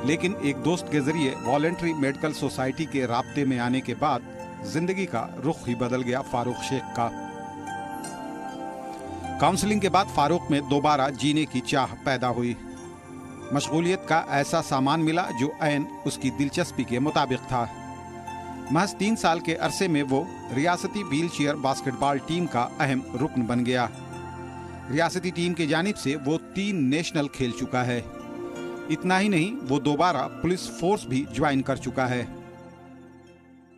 Speaker 13: लेकिन एक दोस्त के जरिए वॉलंटरी मेडिकल सोसाइटी के राब्ते में आने के बाद जिंदगी का रुख ही बदल गया फारूक शेख का। काउंसलिंग के बाद फारूक में दोबारा जीने की चाह पैदा हुई। मशगूलियत का ऐसा सामान मिला जो ऐन उसकी दिलचस्पी के मुताबिक था। महज 3 साल के अरसे में वो रियासती व्हील चेयर बास्केटबॉल टीम का अहम रुकन बन गया। रियासती टीम की जानिब से वो 3 नेशनल खेल चुका है। इतना ही नहीं, वो दोबारा पुलिस फोर्स भी ज्वाइन कर चुका है।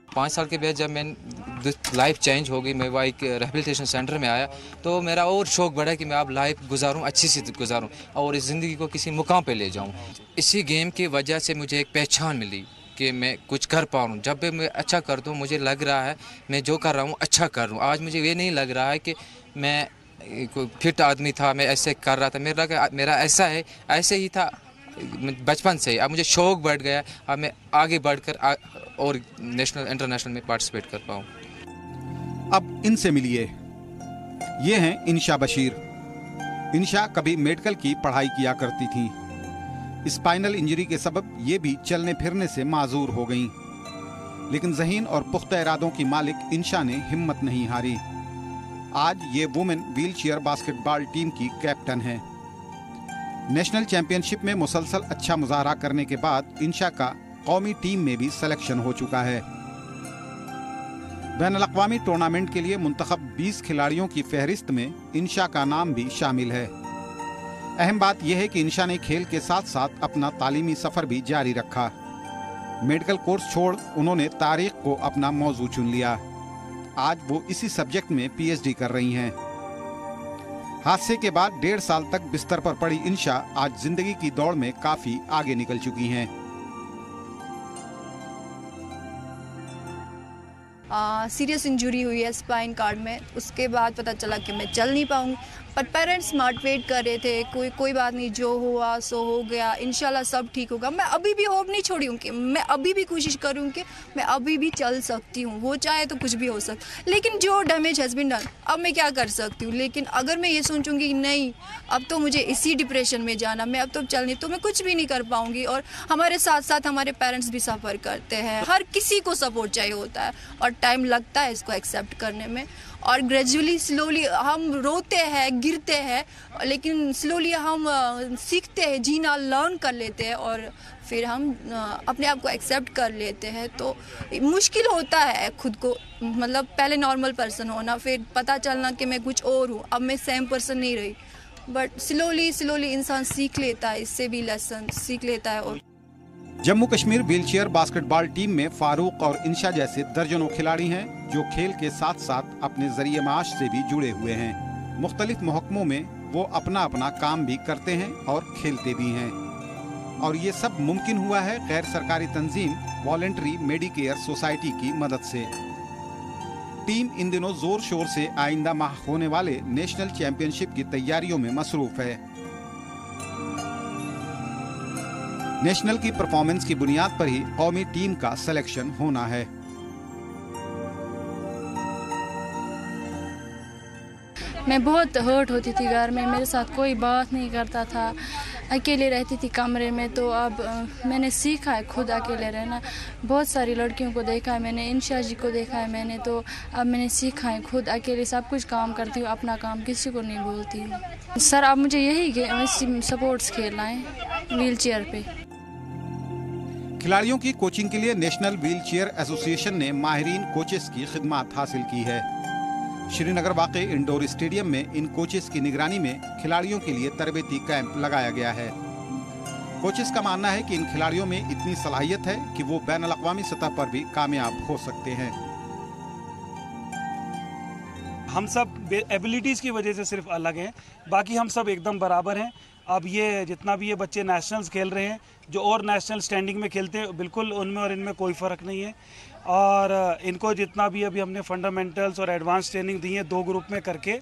Speaker 23: 5 साल के बाद जब मैं लाइफ चेंज हो गई, मैं वहाँ एक रिहेबिलिटेशन सेंटर में आया, तो मेरा और शौक बढ़ा कि मैं अब लाइफ गुजारूं, अच्छी सी गुजारूं और इस ज़िंदगी को किसी मुकाम पे ले जाऊं। इसी गेम की वजह से मुझे एक पहचान मिली कि मैं कुछ कर पाऊँ। जब भी मैं अच्छा कर दूँ, मुझे लग रहा है मैं जो कर रहा हूँ अच्छा कर रहा हूँ। आज मुझे ये नहीं लग रहा है कि मैं कोई फिट आदमी था, मैं ऐसे कर रहा था, मेरा ऐसा है, ऐसे ही था बचपन से। अब मुझे शौक बढ़ गया, अब मैं आगे बढ़कर और नेशनल इंटरनेशनल में पार्टिसिपेट कर पाऊँ।
Speaker 13: अब इनसे मिलिए। ये हैं इंशा बशीर। इंशा कभी मेडिकल की पढ़ाई किया करती थी। स्पाइनल इंजरी के सबब ये भी चलने फिरने से माजूर हो गईं। लेकिन ज़हीन और पुख्ता इरादों की मालिक इंशा ने हिम्मत नहीं हारी। आज ये women wheel chair basketball team की कैप्टन है। नेशनल चैंपियनशिप में मुसलसल अच्छा मुजाहरा करने के बाद इंशा का कौमी टीम में भी सिलेक्शन हो चुका है। बैनुल-अक़वामी टूर्नामेंट के लिए मुंतखब 20 खिलाड़ियों की फहरिस्त में इंशा का नाम भी शामिल है। अहम बात यह है कि इंशा ने खेल के साथ साथ अपना तालीमी सफ़र भी जारी रखा। मेडिकल कोर्स छोड़ उन्होंने तारीख को अपना मौजू चुन लिया। आज वो इसी सब्जेक्ट में PhD कर रही हैं। हादसे के बाद 1.5 साल तक बिस्तर पर पड़ी इंशा आज जिंदगी की दौड़ में काफी आगे निकल चुकी हैं।
Speaker 4: सीरियस इंजरी हुई है स्पाइन कार्ड में। उसके बाद पता चला कि मैं चल नहीं पाऊंगी, पर पेरेंट्स मोटिवेट कर रहे थे, कोई बात नहीं, जो हुआ सो हो गया, इंशाल्लाह सब ठीक होगा। मैं अभी भी होप नहीं छोड़ी हूँ कि मैं अभी भी कोशिश करूँ कि मैं अभी भी चल सकती हूँ, वो चाहे तो कुछ भी हो सकता। लेकिन जो डैमेज हैज़ बीन डन, अब मैं क्या कर सकती हूँ। लेकिन अगर मैं ये सोचूंगी नहीं अब तो मुझे इसी डिप्रेशन में जाना, मैं अब तो चल नहीं, तो मैं कुछ भी नहीं कर पाऊँगी। और हमारे साथ साथ हमारे पेरेंट्स भी सफ़र करते हैं, हर किसी को सपोर्ट चाहिए होता है और टाइम लगता है इसको एक्सेप्ट करने में। और ग्रेजुअली स्लोली हम रोते हैं, गिरते हैं, लेकिन स्लोली हम सीखते हैं, जीना लर्न कर लेते हैं और फिर हम अपने आप को एक्सेप्ट कर लेते हैं। तो मुश्किल होता है खुद को, मतलब पहले नॉर्मल पर्सन होना, फिर पता चलना कि मैं कुछ और हूँ, अब मैं सेम पर्सन नहीं रही। बट स्लोली इंसान सीख लेता है, इससे भी लेसन सीख लेता है। और
Speaker 13: Jammu Kashmir wheelchair basketball team में फारूक और इंशा जैसे दर्जनों खिलाड़ी हैं जो खेल के साथ साथ अपने जरिए माश से भी जुड़े हुए हैं। मुख्तलिफ महकमों में वो अपना अपना काम भी करते हैं और खेलते भी हैं। और ये सब मुमकिन हुआ है गैर सरकारी तंजीम वॉलंटरी मेडिकेयर सोसाइटी की मदद से। टीम इन दिनों जोर शोर से आइंदा माह होने वाले नेशनल चैंपियनशिप की तैयारियों में मसरूफ है। नेशनल की परफॉर्मेंस की बुनियाद पर ही कौमी टीम का सिलेक्शन होना है।
Speaker 5: मैं बहुत हर्ट होती थी घर में, मेरे साथ कोई बात नहीं करता था, अकेले रहती थी कमरे में। तो अब मैंने सीखा है खुद अकेले रहना। बहुत सारी लड़कियों को देखा है मैंने, इंशा जी को देखा है मैंने, तो अब मैंने सीखा है खुद अकेले सब कुछ काम करती हूँ, अपना काम किसी को नहीं बोलती हूँ। सर अब मुझे यही सपोर्ट्स खेलना है व्हीलचेयर पे।
Speaker 13: खिलाड़ियों की कोचिंग के लिए नेशनल व्हीलचेयर एसोसिएशन ने माहिरीन कोचेस की खिदमत हासिल की है। श्रीनगर वाक़े इंडोर स्टेडियम में इन कोचेस की निगरानी में खिलाड़ियों के लिए तरबेती कैंप लगाया गया है। कोचेस का मानना है कि इन खिलाड़ियों में इतनी सलाहियत है कि वो बैनुल अक़वामी सतह पर भी कामयाब हो सकते हैं।
Speaker 6: हम सब एबिलिटीज़ की वजह से सिर्फ अलग हैं, बाकी हम सब एकदम बराबर हैं। अब ये जितना भी ये बच्चे नेशनल्स खेल रहे हैं, जो और नेशनल स्टैंडिंग में खेलते हैं, बिल्कुल उनमें और इनमें कोई फ़र्क नहीं है। और इनको जितना भी अभी हमने फंडामेंटल्स और एडवांस ट्रेनिंग दी है 2 ग्रुप में करके,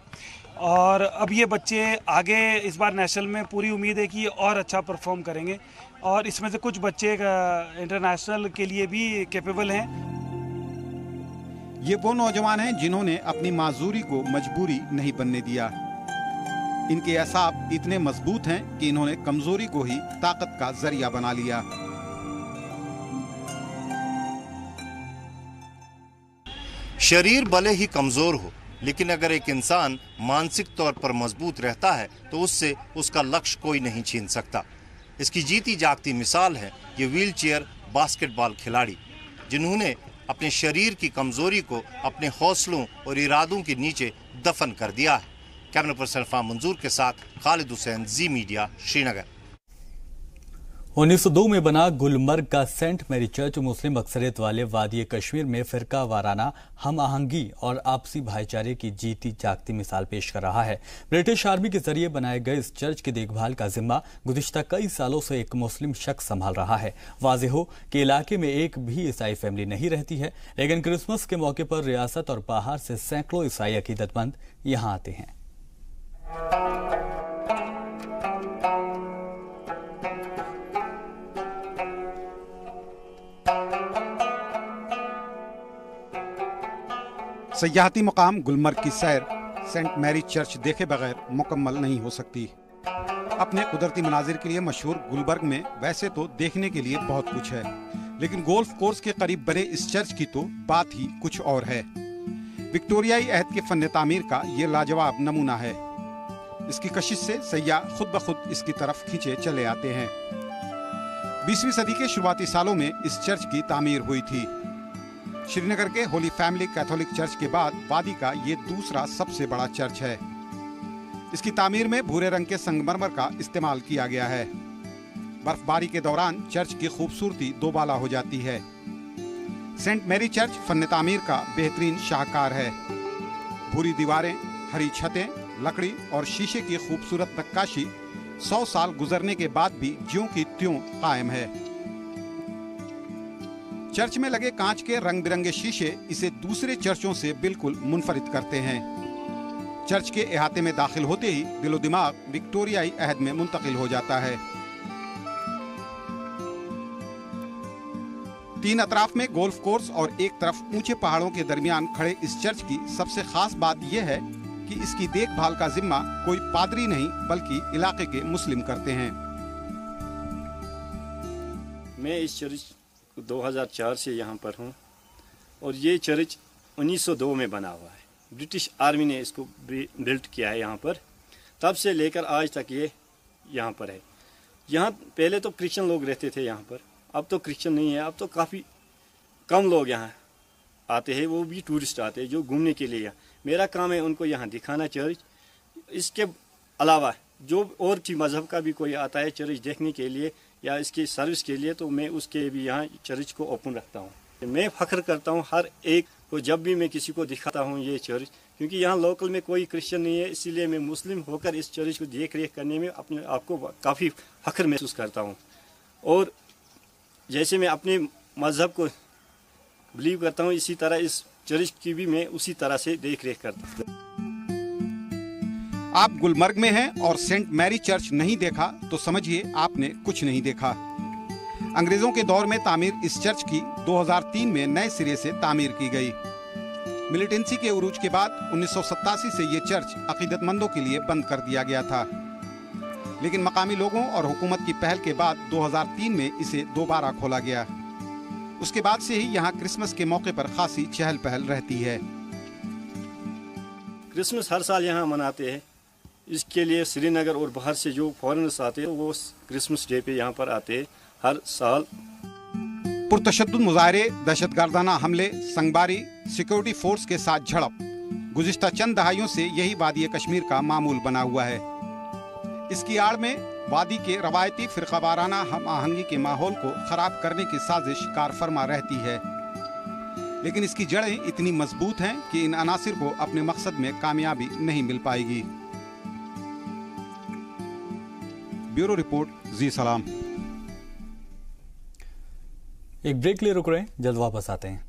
Speaker 6: और अब ये बच्चे आगे इस बार नेशनल में पूरी उम्मीद है कि ये और अच्छा परफॉर्म करेंगे। और इसमें से कुछ बच्चे इंटरनेशनल के लिए भी कैपेबल हैं।
Speaker 13: ये वो नौजवान हैं जिन्होंने अपनी माजूरी को मजबूरी नहीं बनने दिया। इनके एसाब इतने मजबूत हैं कि इन्होंने कमजोरी को ही ताकत का जरिया बना लिया।
Speaker 24: शरीर भले ही कमजोर हो, लेकिन अगर एक इंसान मानसिक तौर पर मजबूत रहता है तो उससे उसका लक्ष्य कोई नहीं छीन सकता। इसकी जीती जागती मिसाल है ये व्हीलचेयर बास्केटबॉल खिलाड़ी, जिन्होंने अपने शरीर की कमजोरी को अपने हौसलों और इरादों के नीचे दफन कर दिया है। कैमरा पर्सन इरफान मंजूर के साथ खालिद हुसैन, जी मीडिया, श्रीनगर।
Speaker 1: 1902 में बना गुलमर्ग का सेंट मैरी चर्च मुस्लिम अक्सरियत वाले वादी कश्मीर में फिरका वाराना हम आहंगी और आपसी भाईचारे की जीती जागती मिसाल पेश कर रहा है। ब्रिटिश आर्मी के जरिए बनाए गए इस चर्च की देखभाल का जिम्मा गुज़िश्ता कई सालों से एक मुस्लिम शख्स संभाल रहा है। वाज़ेह हो कि इलाके में एक भी ईसाई फैमिली नहीं रहती है, लेकिन क्रिसमस के मौके पर रियासत और बाहर से सैकड़ों ईसाई अकीदतमंद यहाँ आते हैं।
Speaker 13: सयाहती मुकाम गुलमर्ग की सैर सेंट मैरी चर्च देखे बगैर मुकम्मल नहीं हो सकती। अपने कुदरती मनाजिर के लिए मशहूर गुलमर्ग में वैसे तो देखने के लिए बहुत कुछ है, लेकिन गोल्फ कोर्स के करीब बने इस चर्च की तो बात ही कुछ और है। विक्टोरियाई अहद के फन तामीर का ये लाजवाब नमूना है। इसकी कशिश से सयाह खुद ब खुद इसकी तरफ खींचे चले आते हैं। 20वीं सदी के शुरुआती सालों में इस चर्च की तामीर हुई थी। श्रीनगर के होली फैमिली कैथोलिक चर्च के बाद वादी का ये दूसरा सबसे बड़ा चर्च है। इसकी तामीर में भूरे रंग के संगमरमर का इस्तेमाल किया गया है। बर्फबारी के दौरान चर्च की खूबसूरती दोबाला हो जाती है। सेंट मैरी चर्च फन तामीर का बेहतरीन शाहकार है। भूरी दीवारें, हरी छतें लकड़ी और शीशे की खूबसूरत नक्काशी 100 साल गुजरने के बाद भी ज्यों की त्यों कायम है। चर्च में लगे कांच के रंग बिरंगे शीशे इसे दूसरे चर्चों से बिल्कुल मुनफरिद करते हैं। चर्च के इहाते में दाखिल होते ही दिलो दिमाग विक्टोरियाई अहद में मुंतकिल हो जाता है। तीन अतराफ में गोल्फ कोर्स और एक तरफ ऊंचे पहाड़ों के दरमियान खड़े इस चर्च की सबसे खास बात यह है कि इसकी देखभाल का जिम्मा कोई पादरी नहीं बल्कि इलाके के मुस्लिम करते हैं।
Speaker 7: मैं इस चर्च 2004 से यहाँ पर हूँ और ये चर्च 1902 में बना हुआ है। ब्रिटिश आर्मी ने इसको बिल्ट किया है यहाँ पर, तब से लेकर आज तक ये यहाँ पर है। यहाँ पहले तो क्रिश्चियन लोग रहते थे यहाँ पर, अब तो क्रिश्चियन नहीं है, अब तो काफ़ी कम लोग यहाँ आते हैं, वो भी टूरिस्ट आते हैं जो घूमने के लिए। यहाँ मेरा काम है उनको यहाँ दिखाना चर्च। इसके अलावा जो और की मज़हब का भी कोई आता है चर्च देखने के लिए या इसकी सर्विस के लिए, तो मैं उसके भी यहाँ चर्च को ओपन रखता हूँ। मैं फ़ख्र करता हूँ हर एक को जब भी मैं किसी को दिखाता हूँ ये चर्च, क्योंकि यहाँ लोकल में कोई क्रिश्चियन नहीं है, इसीलिए मैं मुस्लिम होकर इस चर्च को देख रेख करने में अपने आप को काफ़ी फ़ख्र महसूस करता हूँ। और जैसे मैं अपने मज़हब को बिलीव करता हूँ, इसी तरह इस चर्च की भी मैं उसी तरह से देख रेख करता हूँ।
Speaker 13: आप गुलमर्ग में हैं और सेंट मैरी चर्च नहीं देखा तो समझिए आपने कुछ नहीं देखा। अंग्रेजों के दौर में तामीर इस चर्च की 2003 में नए सिरे से तामीर की गई। मिलिटेंसी के उरूज के बाद 1987 से ये चर्च अकीदतमंदों के लिए बंद कर दिया गया था, लेकिन मकामी लोगों और हुकूमत की पहल के बाद 2003 में इसे दोबारा खोला गया। उसके बाद से ही यहाँ क्रिसमस के मौके पर खासी चहल पहल रहती है।
Speaker 7: क्रिसमस हर साल यहाँ मनाते हैं। इसके लिए श्रीनगर और बाहर से जो फॉरेनर्स आते हैं वो क्रिसमस डे पे यहाँ पर आते हैं हर साल।
Speaker 13: पुरतशद्दुद मुजाहरे, दहशतगर्दाना हमले, संगबारी, सिक्योरिटी फोर्स के साथ झड़प गुज़िश्ता चंद दहाइयों से यही वादी कश्मीर का मामूल बना हुआ है। इसकी आड़ में वादी के रवायती फिरकावाराना हम आहंगी के माहौल को खराब करने की साजिश कारफरमा रहती है, लेकिन इसकी जड़ें इतनी मजबूत हैं कि इन अनासिर को अपने मकसद में कामयाबी नहीं मिल पाएगी। ब्यूरो रिपोर्ट, जी सलाम।
Speaker 1: एक ब्रेक ले रुक रहे हैं, जल्द वापस आते हैं।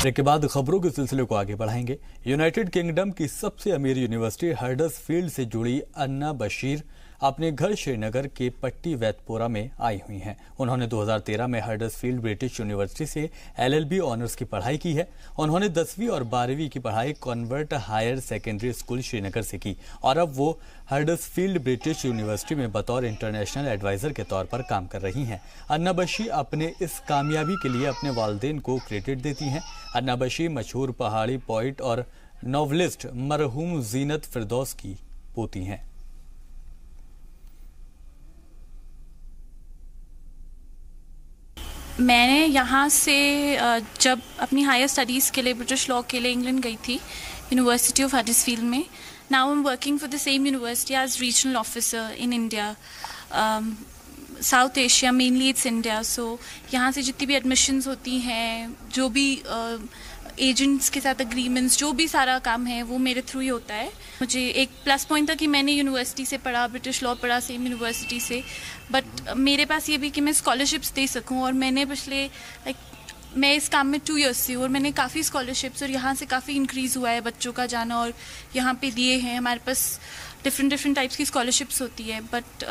Speaker 1: ब्रेक के बाद खबरों के सिलसिले को आगे बढ़ाएंगे। यूनाइटेड किंगडम की सबसे अमीर यूनिवर्सिटी हडर्सफील्ड से जुड़ी अन्ना बशीर अपने घर श्रीनगर के पट्टी वैतपोरा में आई हुई हैं। उन्होंने 2013 में हडर्सफील्ड ब्रिटिश यूनिवर्सिटी से LLB ऑनर्स की पढ़ाई की है। उन्होंने 10वीं और 12वीं की पढ़ाई convent higher secondary school Srinagar से की और अब वो हडर्सफील्ड ब्रिटिश यूनिवर्सिटी में बतौर इंटरनेशनल एडवाइजर के तौर पर काम कर रही हैं। अन्ना बशीर अपने इस कामयाबी के लिए अपने वालिदैन को क्रेडिट देती हैं। अन्ना बशीर मशहूर पहाड़ी पोइट और नॉवलिस्ट मरहूम जीनत फिरदौस की पोती हैं।
Speaker 8: मैंने यहाँ से जब अपनी हायर स्टडीज़ के लिए ब्रिटिश लॉ के लिए इंग्लैंड गई थी, यूनिवर्सिटी ऑफ हडर्सफील्ड में। Now I am working for the same university as regional officer in India, South Asia, mainly it's India. So यहाँ से जितनी भी एडमिशन्स होती हैं, जो भी एजेंट्स के साथ एग्रीमेंट्स, जो भी सारा काम है वो मेरे थ्रू ही होता है। मुझे एक प्लस पॉइंट था कि मैंने यूनिवर्सिटी से पढ़ा, ब्रिटिश लॉ पढ़ा सेम यूनिवर्सिटी से, बट मेरे पास ये भी कि मैं स्कॉलरशिप्स दे सकूं। और मैंने पिछले मैं इस काम में 2 ईयर्स से और मैंने काफ़ी स्कॉलरशिप्स और यहाँ से काफ़ी इंक्रीज़ हुआ है बच्चों का जाना, और यहाँ पे दिए हैं। हमारे पास डिफरेंट टाइप्स की स्कॉलरशिप्स होती है, but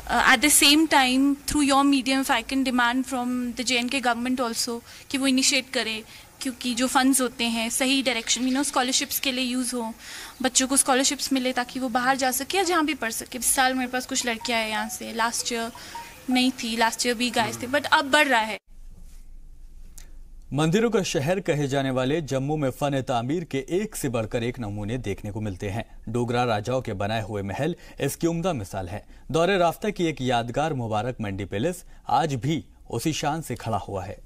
Speaker 8: at the same time through your medium if I can demand from the JNK government also कि वो इनिशिएट करे, क्योंकि जो फंड्स होते हैं सही डायरेक्शन स्कॉलरशिप्स के लिए यूज़ हो, बच्चों को स्कॉलरशिप्स मिले ताकि वो बाहर जा सके या जहाँ भी पढ़ सके। इस साल मेरे पास कुछ लड़कियाँ हैं यहाँ से, लास्ट ईयर नहीं थी, लास्ट ईयर भी गाइस थे, बट अब बढ़ रहा है।
Speaker 1: मंदिरों का शहर कहे जाने वाले जम्मू में फन तामीर के एक से बढ़कर एक नमूने देखने को मिलते हैं। डोगरा राजाओं के बनाए हुए महल इसकी उम्दा मिसाल है। दौरे राफ्ता की एक यादगार मुबारक मंडी पैलेस आज भी उसी शान से खड़ा हुआ है।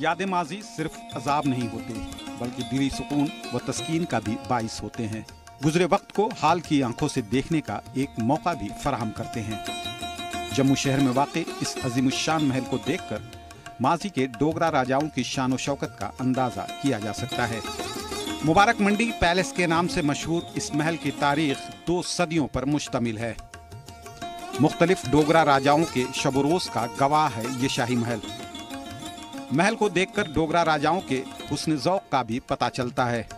Speaker 13: याद माजी सिर्फ अजाब नहीं होते बल्कि दिली सुकून व तस्कीन का भी बाइस होते हैं। गुजरे वक्त को हाल की आंखों से देखने का एक मौका भी फराहम करते हैं। जम्मू शहर में वाक़ इस अजीमुश्शान महल को देखकर माजी के डोगरा राजाओं की शान शौकत का अंदाजा किया जा सकता है। मुबारक मंडी पैलेस के नाम से मशहूर इस महल की तारीख 2 सदियों पर मुश्तमिल है। मुख्तलिफ डोगरा राजाओं के शब-ओ-रोज़ का गवाह है ये शाही महल। महल को देखकर डोगरा राजाओं के हुस्न ज़ौक़ का भी पता चलता है।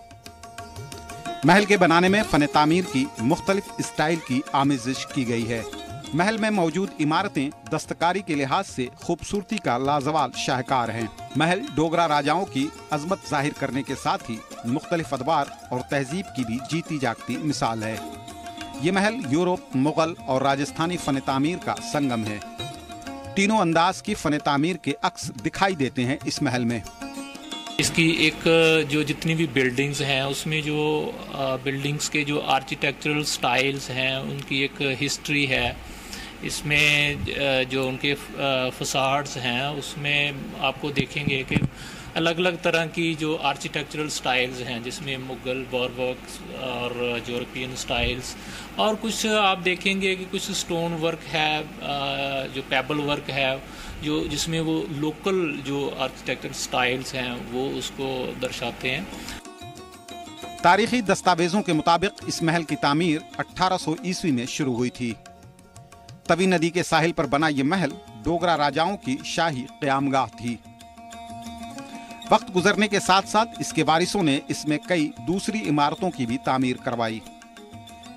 Speaker 13: महल के बनाने में फन तामीर की मुख्तलिफ स्टाइल की आमेज़िश की गई है। महल में मौजूद इमारतें दस्तकारी के लिहाज से खूबसूरती का लाजवाल शाहकार हैं। महल डोगरा राजाओं की अजमत जाहिर करने के साथ ही मुख्तलिफ अदवार और तहजीब की भी जीती जागती मिसाल है। ये महल यूरोप, मुगल और राजस्थानी फन तामीर का संगम है। तीनों अंदाज की फन तामीर के अक्स दिखाई देते हैं इस महल में।
Speaker 9: इसकी एक जो जितनी भी बिल्डिंग्स हैं उसमें जो बिल्डिंग्स के जो आर्किटेक्चरल स्टाइल्स हैं उनकी एक हिस्ट्री है। इसमें जो उनके फसाड्स हैं उसमें आपको देखेंगे कि अलग अलग तरह की जो आर्किटेक्चरल स्टाइल्स हैं जिसमें मुगल, बॉरवर्क्स और यूरोपियन स्टाइल्स और कुछ आप देखेंगे कि कुछ स्टोन वर्क है, जो पेबल वर्क है, जो जिसमें वो लोकल जो आर्किटेक्चरल स्टाइल्स हैं वो उसको दर्शाते हैं।
Speaker 13: तारीखी दस्तावेजों के मुताबिक इस महल की तामीर 1800 ईस्वी में शुरू हुई थी। तवी नदी के साहिल पर बना ये महल डोगरा राजाओं की शाही क़यामगाह थी। वक्त गुजरने के साथ साथ इसके वारिसों ने इसमें कई दूसरी इमारतों की भी तामीर करवाई।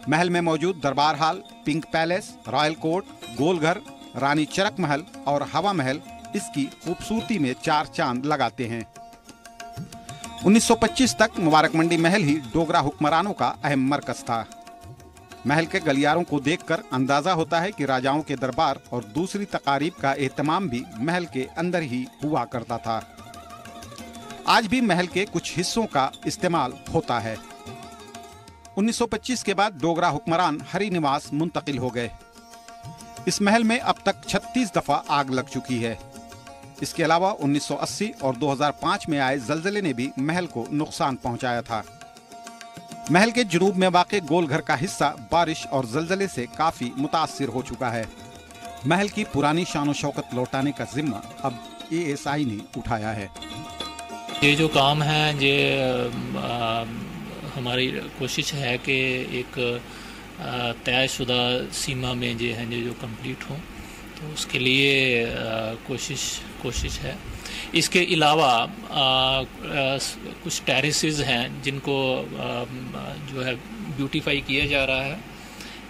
Speaker 13: महल में मौजूद दरबार hall, pink palace, royal court, Golghar, रानी चरक महल और हवा महल इसकी खूबसूरती में 4 चांद लगाते हैं। 1925 तक मुबारक मंडी महल ही डोगरा हुक्मरानों का अहम मरकज था। महल के गलियारों को देखकर अंदाजा होता है कि राजाओं के दरबार और दूसरी तकारीब का एहतमाम भी महल के अंदर ही हुआ करता था। आज भी महल के कुछ हिस्सों का इस्तेमाल होता है। 1925 के बाद डोगरा हुक्मरान हरी निवास मुंतकिल हो गए। इस महल में अब तक 36 दफा आग लग चुकी है। इसके अलावा 1980 और 2005 में आए जलजले ने भी महल को नुकसान पहुंचाया था। महल के जुनूब में वाक़े गोलघर का हिस्सा बारिश और जलजले से काफी मुतासिर हो चुका है। महल की पुरानी शान शौकत लौटाने का जिम्मा अब ASI ने उठाया है।
Speaker 9: ये जो काम है ये हमारी कोशिश है कि एक तयशुदा सीमा में जो है जो कंप्लीट हो, तो उसके लिए कोशिश है। इसके अलावा कुछ टेरेसेस हैं जिनको जो है ब्यूटीफाई किया जा रहा है।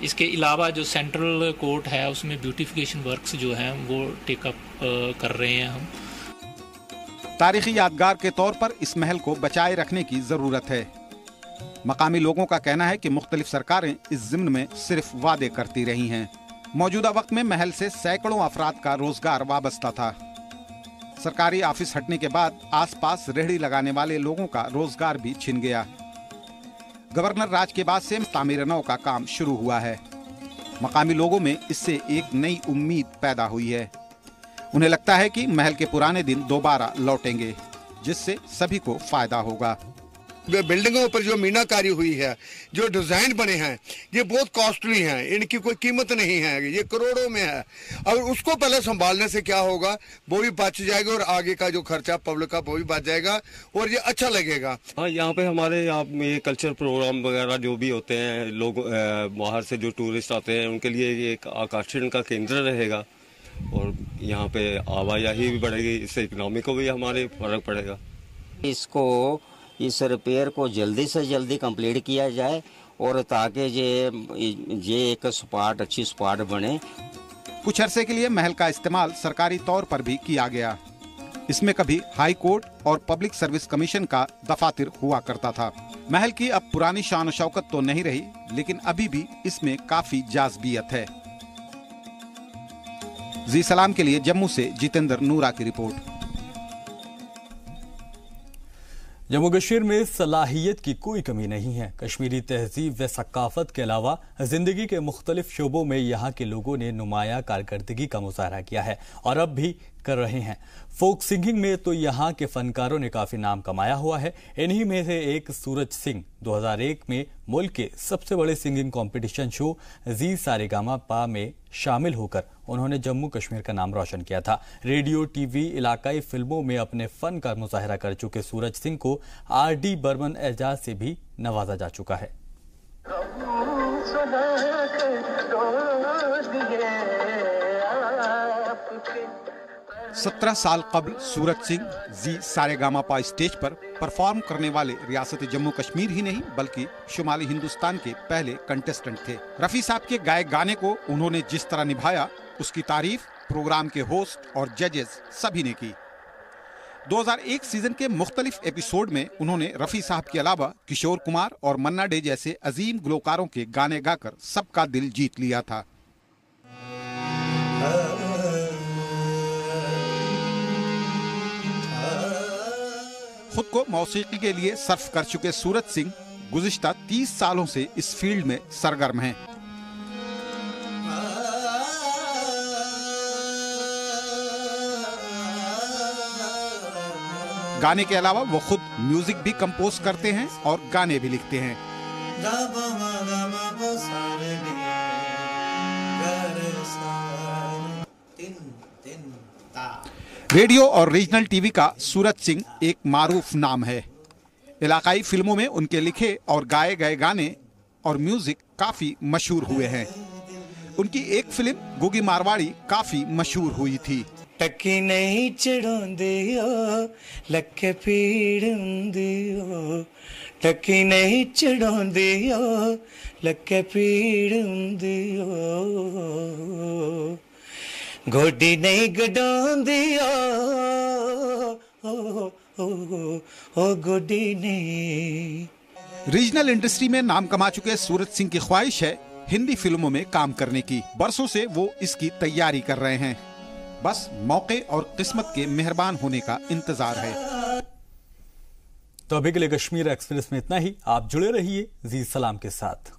Speaker 9: इसके अलावा जो सेंट्रल कोर्ट है उसमें ब्यूटिफिकेशन वर्क्स जो हैं वो टेकअप कर रहे हैं हम।
Speaker 13: तारीखी यादगार के तौर पर इस महल को बचाए रखने की जरूरत है। मकामी लोगों का कहना है कि मुख्तलिफ सरकारें इस ज़िम्न में सिर्फ वादे करती रही हैं। मौजूदा वक्त में महल से सैकड़ों अफराद का रोजगार वाबस्ता था। सरकारी ऑफिस हटने के बाद आसपास रेहड़ी लगाने वाले लोगों का रोजगार भी छिन गया। गवर्नर राज के बाद से तामीर नौ का काम शुरू हुआ है। मकामी लोगों में इससे एक नई उम्मीद पैदा हुई है। उन्हें लगता है कि महल के पुराने दिन दोबारा लौटेंगे, जिससे सभी को फायदा होगा।
Speaker 10: बिल्डिंगों पर जो मीनाकारी हुई है, जो डिजाइन बने हैं, ये बहुत कॉस्टली हैं, इनकी कोई कीमत नहीं है, ये करोड़ों में है। और उसको पहले संभालने से क्या होगा, वो भी बच जाएगा और आगे का जो खर्चा पब्लिक का वो भी बच जाएगा और ये अच्छा लगेगा।
Speaker 11: हाँ, यहाँ पे हमारे यहाँ में कल्चर प्रोग्राम वगैरह जो भी होते हैं, लोग बाहर से जो टूरिस्ट आते हैं उनके लिए ये एक आकर्षण का केंद्र रहेगा और यहाँ पे आवाजाही भी बढ़ेगी, इससे इकोनॉमी को भी हमारे फर्क पड़ेगा।
Speaker 12: इसको इस रिपेयर को जल्दी से जल्दी कंप्लीट किया जाए और ताकि ये एक स्पॉट अच्छी स्पॉट बने।
Speaker 13: कुछ अरसे के लिए महल का इस्तेमाल सरकारी तौर पर भी किया गया। इसमें कभी हाई कोर्ट और पब्लिक सर्विस कमीशन का दफातर हुआ करता था। महल की अब पुरानी शान शौकत तो नहीं रही, लेकिन अभी भी इसमें काफी जाज़बियत है। जी सलाम के लिए जम्मू से जितेंद्र नूरा की रिपोर्ट।
Speaker 1: जम्मू कश्मीर में सलाहियत की कोई कमी नहीं है। कश्मीरी तहजीब व सकाफत के अलावा जिंदगी के मुख्तलिफ शोबों में यहाँ के लोगों ने नुमाया कारकर्दगी का मुजाहरा किया है और अब भी कर रहे हैं। फोक सिंगिंग में तो यहाँ के फनकारों ने काफी नाम कमाया हुआ है। इन्हीं में से एक सूरज सिंह 2001 में मुल्क के सबसे बड़े सिंगिंग कंपटीशन शो जी सारेगामापा में शामिल होकर उन्होंने जम्मू कश्मीर का नाम रोशन किया था। रेडियो, टीवी, इलाकाई फिल्मों में अपने फन का मुजाहरा कर चुके सूरज सिंह को RD बर्मन एजाज से भी नवाजा जा चुका है।
Speaker 13: 17 साल कबल सूरज सिंह जी सारेगामापा स्टेज पर परफॉर्म करने वाले रियासत जम्मू कश्मीर ही नहीं बल्कि शुमाली हिंदुस्तान के पहले कंटेस्टेंट थे। रफी साहब के गाए गाने को उन्होंने जिस तरह निभाया उसकी तारीफ प्रोग्राम के होस्ट और जजेस सभी ने की। 2001 सीजन के मुख्तलिफ एपिसोड में उन्होंने रफी साहब के अलावा किशोर कुमार और मन्ना डे जैसे अजीम गुलकारों के गाने गाकर सबका दिल जीत लिया था। खुद को मौसीकी के लिए सर्फ कर चुके सूरज सिंह गुज़िश्ता 30 सालों से इस फील्ड में सरगर्म हैं। गाने के अलावा वो खुद म्यूजिक भी कंपोज करते हैं और गाने भी लिखते हैं। रेडियो और रीजनल टीवी का सूरज सिंह एक मारूफ नाम है। इलाकाई फिल्मों में उनके लिखे और गाए गए गाने और म्यूजिक काफी मशहूर हुए हैं। उनकी एक फिल्म गुगी मारवाड़ी काफी मशहूर हुई थी।
Speaker 14: टकी नहीं चढ़ांदे लखे पीड़ हुंदी टकी नहीं चढ़ांदे लखे पीड़ हुंदी गोडी नहीं गडांदी गोडी नहीं।
Speaker 13: रीजनल इंडस्ट्री में नाम कमा चुके सूरज सिंह की ख्वाहिश है हिंदी फिल्मों में काम करने की। बरसों से वो इसकी तैयारी कर रहे हैं, बस मौके और किस्मत के मेहरबान होने का इंतजार है।
Speaker 1: तो अभी के लिए कश्मीर एक्सप्रेस में इतना ही। आप जुड़े रहिए जी सलाम के साथ।